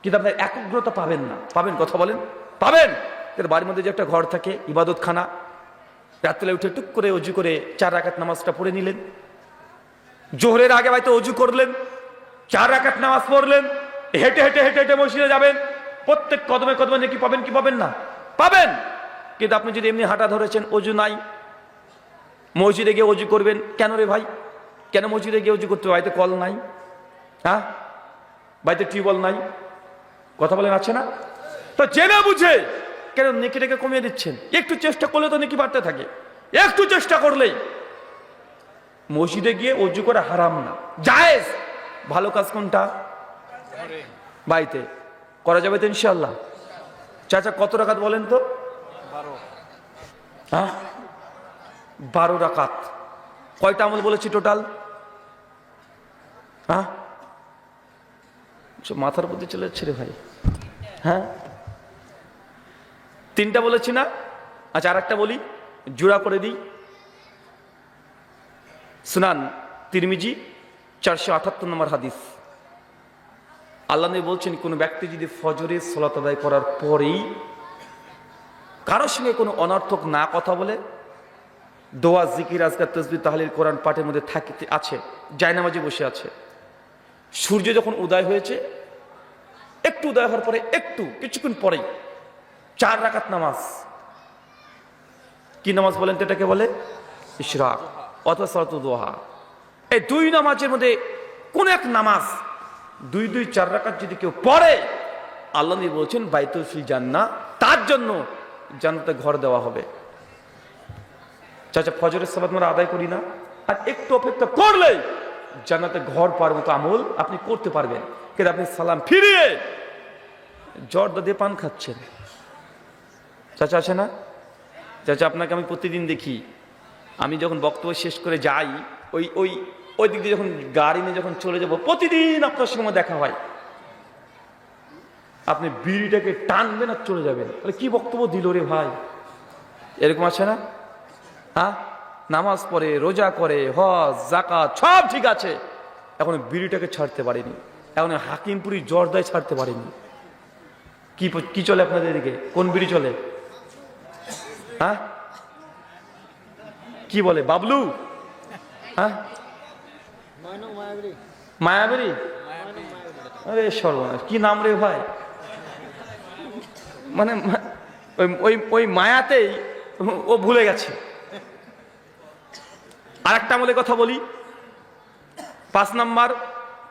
কিন্তু আপনার একগ্রতা পাবেন না। পাবেন? কথা বলেন, পাবেন? বাড়ির মধ্যে যে একটা ঘর থাকে ইবাদতখানা, রাত্রে উঠে টুক করে অজু করে 4 রাকাত নামাজটা পড়ে নিলেন, জোহরের আগে হয়তো অজু করলেন, 4 রাকাত নামাজ পড়লেন, হেঁটে হেঁটে হেঁটে হেঁটে মসজিদে যাবেন, প্রত্যেক কদমে কদমে নাকি পাবেন কি পাবেন না? পাবেন। কিন্তু আপনি যদি এমনি হাঁটা ধরেছেন, অজু নাই, মসজিদে গিয়ে অজু করবেন, কেন রে ভাই? কেন মসজিদে গিয়ে অজু করতে হবে? বাড়িতে কল নাই? হ্যাঁ, বাড়িতে টিউবওয়েল নাই? কথা বলেন, আছে না? তো জেনে বুঝে কেন নেকিটাকে কমিয়ে দিচ্ছেন? একটু চেষ্টা করলে তো নেকি বাড়তে থাকে, একটু চেষ্টা করলেই। মসজিদে গিয়ে অজু করে হারাম না, জায়েজ। ভালো কাজ কোনটা? বাড়িতে করা যাবে তো ইনশাআল্লাহ। চাচা কত রাকাত বলেন তো? 12 রাকাত। কয়টা আমল বলেছি টোটাল? হ্যাঁ, মাথার মধ্যে চলে যাচ্ছে রে ভাই। হ্যাঁ, 3টা বলেছি না? আচ্ছা, আর একটা বলি, জোড়া করে দিই। সুনান তিরমিজি 478 নম্বর হাদিস। আল্লাহ নবী বলছেন, কোন ব্যক্তি যদি ফজরের সালাত আদায় করার পরেই কারোর সঙ্গে কোনো অনর্থক না কথা বলে, দোয়া জিকির আজকার তাসবিহ তাহলিল কোরআন পাঠের মধ্যে থাকিতে আছে, জায়নামাজে বসে আছে, সূর্য যখন উদয় হয়েছে, একটু উদয় হওয়ার পরে একটু কিছুক্ষণ পরেই 4 রাকাত নামাজ। কি নামাজ বলেন তো এটাকে? বলে ইশরাক অথবা সালাতুদ দুহা। এই 2 নামাজের মধ্যে কোন এক নামাজ 2 4 রাকাত যদি কেউ পড়ে, আল্লাহ নবী বলছেন বাইতুল ফিল জান্নাহ, তার জন্য জান্নাতে ঘর দেওয়া হবে। চাচা ফজরের সালাত আমরা আদায় করি না, আর একটু অপেক্ষা করলেই জান্নাতে ঘর পাওয়ার মতো আমল আপনি করতে পারবেন। কিন্তু আপনি সালাম ফিরিয়ে জর্দা দিয়ে পান খাচ্ছেন। চাচা আছে না? চাচা আপনাকে আমি প্রতিদিন দেখি, আমি যখন বক্তব্য শেষ করে যাই ওই ওই ওই দিক দিয়ে যখন গাড়ি নিয়ে যখন চলে যাব, প্রতিদিন আপনার সঙ্গে দেখা হয়, আপনি বিড়িটাকে টানবেন আর চলে যাবেন। তাহলে কি বক্তব্য দিল রে ভাই? এরকম আছে না? হ্যাঁ, নামাজ পড়ে, রোজা করে, হজ যাকাত সব ঠিক আছে, এখন বিড়িটাকে ছাড়তে পারেনি, এখন হাকিমপুরি জর্দায় ছাড়তে পারেনি। কি কি চলে আপনাদের এদিকে? কোন বিড়ি চলে? হ্যাঁ, কি বলে বাবলু? হ্যাঁ, মায়াবরী। আরে সর্বনাশ, কি নাম রে ভাই? মানে ওই ওই মায়াতেই ও ভুলে গেছে। আর একটা আমলের কথা বলি, 5 নাম্বার,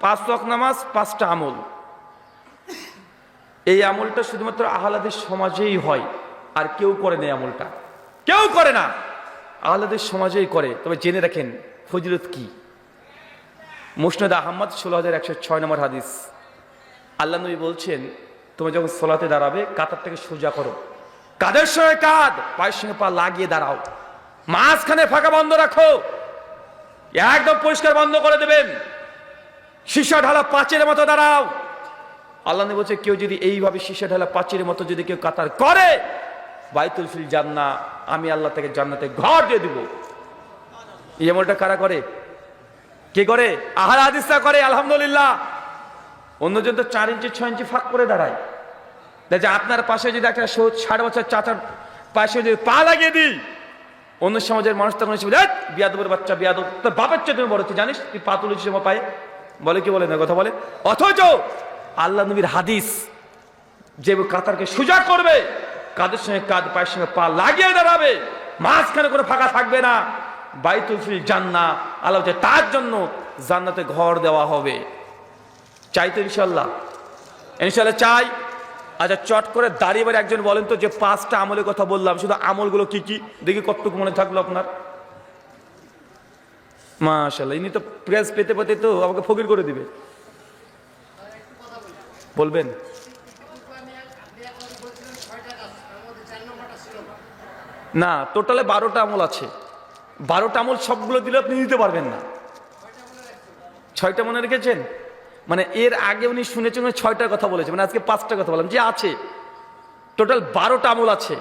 5 ওয়াক্ত নামাজ, 5টা আমল। এই আমলটা শুধুমাত্র আহলাদের সমাজেই হয়, আর কেউ করে না। আমলটা কেউ করে না, আহলাদের সমাজেই করে। তবে জেনে রাখেন ফজিলত কি। মুসনাদ আহমদ 16106 নম্বর হাদিস। আল্লাহ নবী বলছেন, তুমি যখন সালাতে দাঁড়াবে কাতারটাকে সোজা করো, কাদের সঙ্গে কাঁধ, পায়ের সঙ্গে পা লাগিয়ে দাঁড়াও, মাঝখানে ফাঁকা বন্ধ রাখো, একদম পরিষ্কার বন্ধ করে দেবেন, সীসা ঢালা পাঁচের মতো দাঁড়াও। আল্লাহ নবী বলছে, কেউ যদি এইভাবে সীসা ঢালা পাঁচের মতো যদি কেউ কাতার করে, বাইতুল ফিল জান্নাহ, আমি আল্লাহ থেকে জান্নাতে ঘর দিয়ে দিব। এই আমলটা কারা করে? কে করে? আহলে হাদিসরা করে, আলহামদুলিল্লাহ। অন্যজন তো 4 ইঞ্চি 6 ইঞ্চি ফাঁক করে দাঁড়ায়। যে আপনার পাশে যদি একটা 60 বছর চাচার পাশে যদি পা লাগিয়ে দিই, অন্য সমাজের মানুষ তখন বিয়াদবের বাচ্চা, বিয়াদব, তোর বাপের চেয়ে তুমি বড়, তুই জানিস তুই পা তুলেছিস আমার পায়ে? বলে কি বলে না? কথা বলে। অথচ আল্লাহ নবীর হাদিস, যে কাতারকে সোজা করবে, কাদের সঙ্গে কাঁধ, পায়ের সঙ্গে পা লাগিয়ে দাঁড়াবে, মাঝখানে কোনো ফাঁকা থাকবে না, বাইতুল ফিল জান্নাহ, আল্লাহ তার জন্য জান্নাতে ঘর দেওয়া হবে। চাই তো ইনশাল্লাহ? ইনশাল্লাহ চাই। আচ্ছা, চট করে দাঁড়িয়ে বাড়ি একজন বলেন তো, যে 5টা আমলের কথা বললাম, শুধু আমলগুলো কি কি, দেখি কতটুকু মনে থাকলো আপনার। মাশাআল্লাহ, ইনি তো প্রেস পেতে পেতে তো আমাকে ফকির করে দিবে। বলবেন? না, টোটালে 12টা আমল আছে। 12টা আমল সবগুলো দিলে আপনি নিতে পারবেন না। 6টা মনে রেখেছেন? মানে এর আগে উনি শুনেছেন 6টার কথা বলেছে, মানে আজকে 5টার কথা বললাম। যে আছে টোটাল 12টা আমল আছে,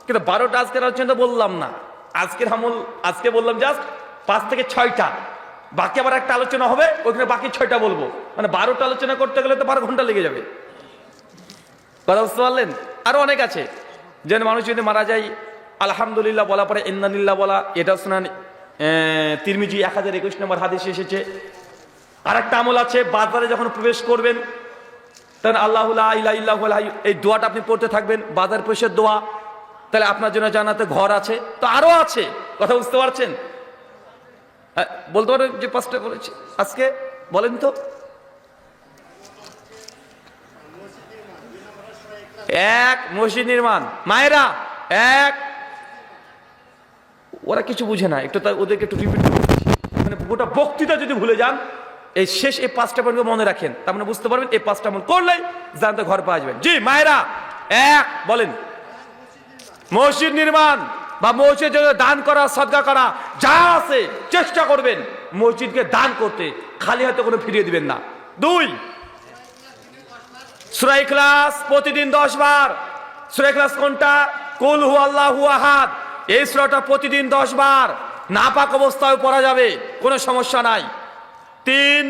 কিন্তু 12টা আজকের আলোচনা বললাম না। আজকের আমল আজকে বললাম জাস্ট 5 থেকে 6টা, বাকি আবার একটা আলোচনা হবে, ওখানে বাকি 6টা বলবো। মানে 12টা আলোচনা করতে গেলে তো 12 ঘন্টা লেগে যাবে। কথা বুঝতে পারলেন? আরো অনেক আছে। যেন মানুষ যদি মারা যায় আলহামদুলিল্লাহ বলা পরে ইন্নালিল্লাহ বলা, এটা শোনান তিরমিজি 1021 নম্বর হাদিসে এসেছে। আর একটা আমল আছে, বাজারে যখন প্রবেশ করবেন তখন আল্লাহু লা ইলাহা ইল্লাহু আল হাইয়্যু, এই দোয়াটা আপনি পড়তে থাকবেন, বাজার প্রবেশের দোয়া। তাহলে আপনার জন্য জান্নাতে ঘর আছে। তো আরো আছে, কথা বুঝতে পারছেন? বলতে পারেন যে 5টা বলেছি আজকে, বলেন তো। 1 মসজিদ নির্মাণ। মায়েরা 1, ওরা কিছু বুঝে না, একটু ওদেরকে একটু রিপিট করে দিচ্ছি। মানে গোটা বক্তৃতা যদি ভুলে যান, এই শেষ এই 5টা পয়েন্ট মনে রাখেন, তার মানে বুঝতে পারবেন এই 5টা আমল করলেই জান্নাতে ঘর পাওয়া যাবে। জি মায়েরা 1 বলেন, মসজিদ নির্মাণ বা মসজিদের জন্য দান করা, সদকা করা, যা আছে চেষ্টা করবেন মসজিদকে দান করতে, খালি হাতে কোনো ফিরিয়ে দিবেন না। 2 সূরা ইখলাস প্রতিদিন 10 বার। সূরা ইখলাস কোনটা? কুল হুয়াল্লাহু আহাদ। এই সূরাটা প্রতিদিন 10 বার নাপাক অবস্থায় পড়া যাবে, কোনো সমস্যা নাই। 3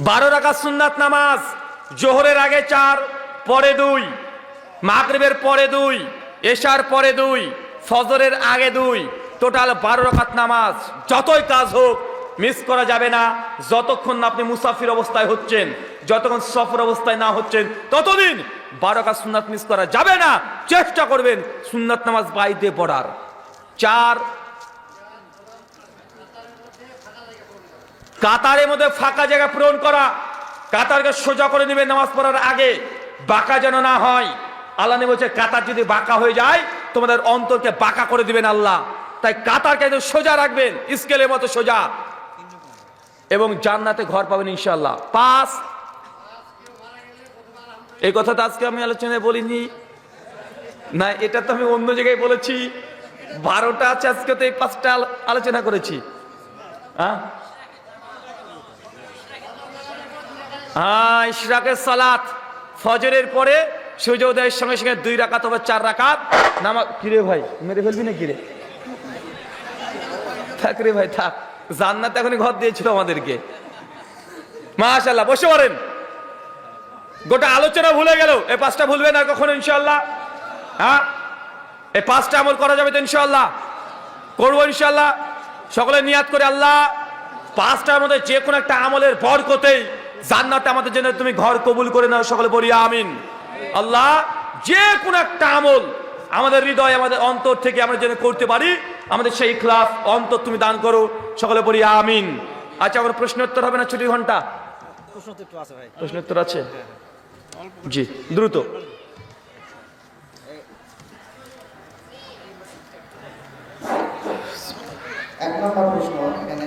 12 রাকাত সুন্নাত নামাজ, জোহরের আগে 4, পরে 2, মাগরিবের পরে 2, এশার পরে 2, ফজরের আগে 2, টোটাল 12 রাকাত নামাজ। যতই কাজ হোক মিস করা যাবে না, যতক্ষণ না আপনি মুসাফির অবস্থায় হচ্ছেন, যতক্ষণ সফর অবস্থায় না হচ্ছেন, ততদিন 12 রাকাত সুন্নাত মিস করা যাবে না। চেষ্টা করবেন সুন্নাত নামাজ বাড়িতে পড়ার। 4 কাতারের মধ্যে ফাঁকা জায়গা পূরণ করা, কাতারকে সোজা করে নেবেন নামাজ পড়ার আগে, বাঁকা যেন না হয়। আল্লাহ নবী বলছে কাতার যদি বাঁকা হয়ে যায় তোমাদের অন্তরকে বাঁকা করে দিবেন আল্লাহ। তাই কাতারকে সোজা রাখবেন, স্কেলের মতো সোজা, এবং জান্নাতে ঘর পাবেন ইনশাআল্লাহ। 5 এই কথা তো আজকে আমি আলোচনায় বলিনি না, এটা তো আমি অন্য জায়গায় বলেছি। 12টা আছে, আজকে তো এই 5টা আলোচনা করেছি। ইশরাকের সালাত, ফজরের পরে সূর্য উদয়ের সঙ্গে সঙ্গে 2 রাকাত অথবা 4 রাকাত নামাজ। কিরে ভাই, মেরে ফেলবি না কিরে? থাক রে ভাই থাক, জান্নাত এখনই ঘর দিয়েছিল আমাদেরকে। মাশাআল্লাহ, বসে পড়েন। গোটা আলোচনা ভুলে গেল, এই 5টা ভুলবেন আর কখনো ইনশাআল্লাহ। এই 5টা আমল করা যাবে তো ইনশাআল্লাহ? করবো ইনশাআল্লাহ। সকলে নিয়াত করে আল্লাহ 5টার মধ্যে যে কোনো একটা আমলের বরকতেই জান্নাতে আমাদের জন্য তুমি ঘর কবুল করে নাও। সকলে বলি আমিন। আল্লাহ যে কোনো একটা আমল আমাদের হৃদয়, আমাদের অন্তর থেকে আমরা যেন করতে পারি, আমাদের সেই ইখলাস অন্তর তুমি দান করো। সকলে বলি আমিন। আচ্ছা, আমার প্রশ্ন উত্তর হবে না ছুটি ঘন্টা? প্রশ্ন উত্তর আছে? জি দ্রুত। এক নম্বর প্রশ্ন, এখানে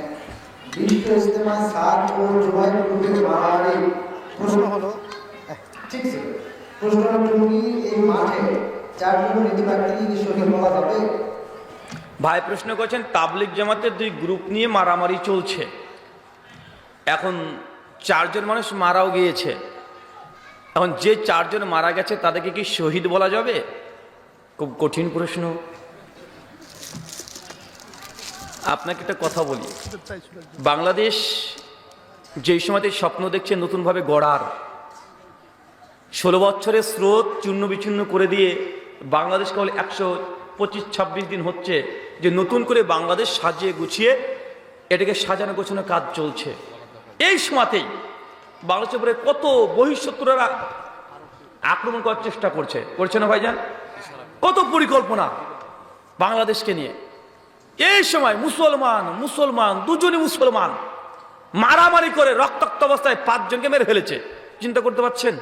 বিশ্ব ইজতেমা সাদ ও জুমাইর গ্রুপের মারামারি। প্রশ্ন হলো, ঠিক আছে, প্রশ্ন হলো কি এই মাঠে 4 জন নীতিবাক্য কি শহীদ বলা যাবে? ভাই প্রশ্ন করছেন, তাবলিগ জামাতের 2 গ্রুপ নিয়ে মারামারি চলছে, এখন 4 জন মানুষ মারাও গিয়েছে। এখন যে 4 জন মারা গেছে তাদেরকে কি শহীদ বলা যাবে? খুব কঠিন প্রশ্ন। আপনাকে একটা কথা বলি, বাংলাদেশ যেই সময়তে স্বপ্ন দেখছে নতুনভাবে গড়ার, 16 বছরের স্রোত চূর্ণ বিচূর্ণ করে দিয়ে বাংলাদেশ কেবল 125-26 দিন হচ্ছে যে নতুন করে বাংলাদেশ সাজিয়ে গুছিয়ে এটাকে সাজানো গোছানো কাজ চলছে। এই সময়তেই বাংলাদেশের উপরে কত বহিঃশত্রুরা আক্রমণ করার চেষ্টা করছে না ভাইজান? কত পরিকল্পনা বাংলাদেশকে নিয়ে। এই সময় মুসলমান দুজনই মুসলমান মারামারি করে রক্তাক্ত অবস্থায় 5 জনকে মেরে ফেলেছে। চিন্তা করতে পারছেন?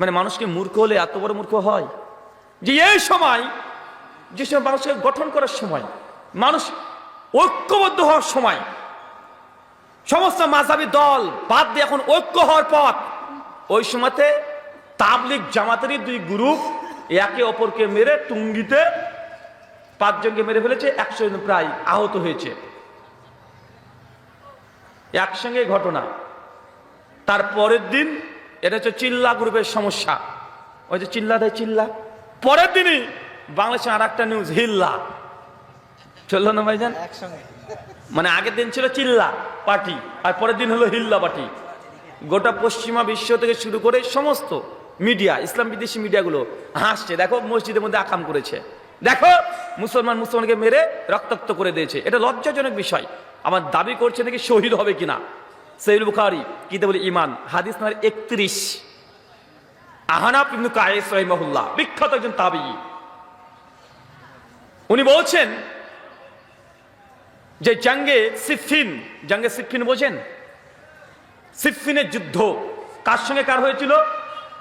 মানে মানুষকে মূর্খ হলে এত বড় মূর্খ হয় যে এই সময়, যে সময় মানুষকে গঠন করার সময়, মানুষ ঐক্যবদ্ধ হওয়ার সময়, সমস্ত মাযহাবী দল বাদ দিয়ে এখন ঐক্য হওয়ার পথ, ওই সময়তে তাবলিগ জামাতেরই 2 গ্রুপ একে অপরকে মেরে টুঙ্গিতে 5 জনকে মেরে ফেলেছে, 100 জন প্রায় আহত হয়েছে। একসঙ্গে ঘটনা। তার পরের দিন, এটা হচ্ছে চিল্লা গ্রুপের সমস্যা, ওই যে চিল্লা, পরের দিনই বাংলাদেশে আর একটা নিউজ, হিল্লা চললো না ভাইজান? মানে আগের দিন ছিল চিল্লা পার্টি আর পরের দিন হলো হিল্লা পার্টি। গোটা পশ্চিমা বিশ্ব থেকে শুরু করে সমস্ত মিডিয়া, ইসলাম বিদেশি মিডিয়াগুলো হাসছে, দেখো মসজিদের মধ্যে আকাম করেছে, দেখো মুসলমানকে মেরে রক্তাক্ত করে দিয়েছে। এটা লজ্জাজনক বিষয়। আমার দাবি করছে নাকি শহীদ হবে কিনা। সহিহ বুখারী কিতাবুল ঈমান হাদিস নাম্বার 31, আহনাফ ইবনে কায়েস রাহিমাহুল্লাহ, বিখ্যাত একজন তাবিঈ, উনি বলছেন যে জঙ্গে সিফফিন বোঝেন? সিফফিনের যুদ্ধ কার সঙ্গে কার হয়েছিল?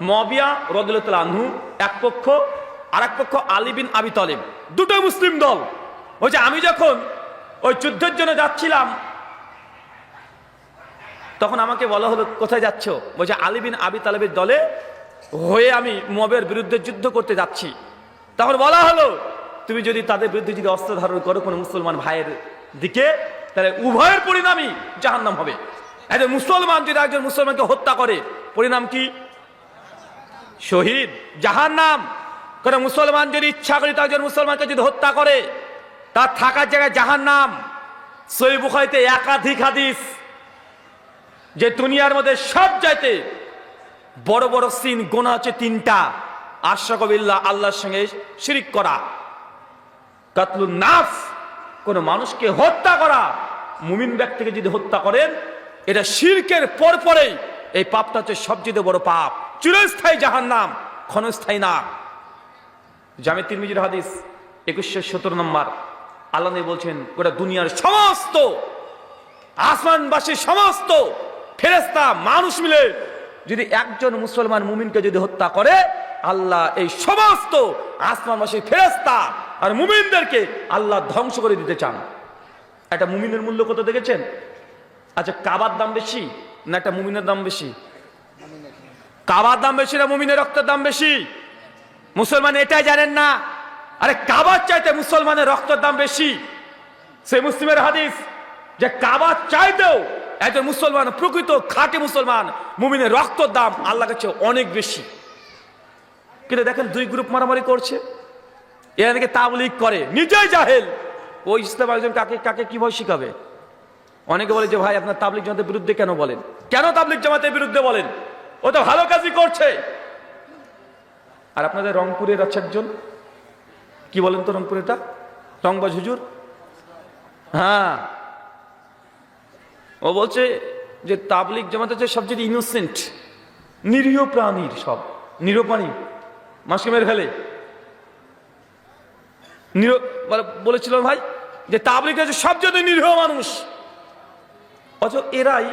মুয়াবিয়া রাদিয়াল্লাহু তাআলা আনহু এক পক্ষ, আর এক পক্ষ আলী বিন আবি তালেব, দুটো মুসলিম দল। বলছে আমি যখন ওই যুদ্ধের জন্য যাচ্ছিলাম তখন আমাকে বলা হলো কোথায় যাচ্ছ? বলছে আলী বিন আবি তালেবের দলে হয়ে আমি মুয়াবিয়ার বিরুদ্ধে যুদ্ধ করতে যাচ্ছি। তখন বলা হলো তুমি যদি তাদের বিরুদ্ধে যদি অস্ত্র ধারণ করো কোনো মুসলমান ভাইয়ের দিকে, তাহলে উভয়ের পরিণামই জাহান্নাম হবে। একজন মুসলমান যদি একজন মুসলমানকে হত্যা করে, পরিণাম কি? শহীদ, জাহান্নাম। কোন মুসলমান যদি ইচ্ছা করে তার একজন মুসলমানকে যদি হত্যা করে, তার থাকার জায়গায় জাহান্নাম। সহিহ বুখারীতে একাধিক হাদিস যে দুনিয়ার মধ্যে সব চাইতে বড় বড় সিন গোনা হচ্ছে 3টা। আশরাক বিল্লাহ, আল্লাহর সঙ্গে শিরিক করা, কাতলুন নাফস, কোন মানুষকে হত্যা করা। মুমিন ব্যক্তিকে যদি হত্যা করেন, এটা শিরকের পরেই এই পাপটা হচ্ছে সবচেয়ে বড় পাপ, চিরস্থায়ী জাহান্নাম, ক্ষণস্থায়ী না। জামে তিরমিজির হাদিস 2117 নম্বর, আল্লাহ নবী বলছেন গোটা দুনিয়ার সমস্ত আসমানবাসী, সমস্ত ফেরেশতা মানুষ মিলে যদি একজন মুসলমান মুমিনকে যদি হত্যা করে, আল্লাহ এই সমস্ত আসমানবাসী ফেরেশতা আর মুমিনদেরকে আল্লাহ ধ্বংস করে দিতে চান। একটা মুমিনের মূল্য কত দেখেছেন? আচ্ছা, কাবার দাম বেশি না একটা মুমিনের দাম বেশি? কাবার দাম বেশি না মুমিনের রক্তের দাম বেশি? মুসলমান এটাই জানেন না। আরে কাবার চাইতে মুসলমানের রক্তের দাম বেশি। সেই মুসলিমের হাদিস যে কাবার চাইতেও একজন মুসলমান, প্রকৃত খাঁটি মুসলমান মুমিনের রক্তের দাম আল্লাহর কাছে অনেক বেশি। কিন্তু দেখেন 2 গ্রুপ মারামারি করছে, এরা নাকি তাবলীগ করে, নিজেই জাহেল। ওই ইসলাম একজন কাকে কি ভয় শিখাবে? অনেকে বলে যে ভাই আপনার তাবলীগ জামাতের বিরুদ্ধে কেন বলেন? কেন তাবলীগ জামাতের বিরুদ্ধে বলেন? ও তো ভালো কাজই করছে। আর আপনাদের রংপুরের আছে একজন, কি বলেন তো রংপুরেটা, রংবাজ হুজুর, হ্যাঁ, ও বলছে যে তাবলীগ জামাত হচ্ছে সবচেয়ে ইনোসেন্ট, নিরীহ প্রাণীর, সব নিরীহ প্রাণী মানুষকে মেরে ফেলে। বলেছিল ভাই যে তাবলীগ হচ্ছে সবচেয়ে নিরীহ মানুষ, অথচ এরাই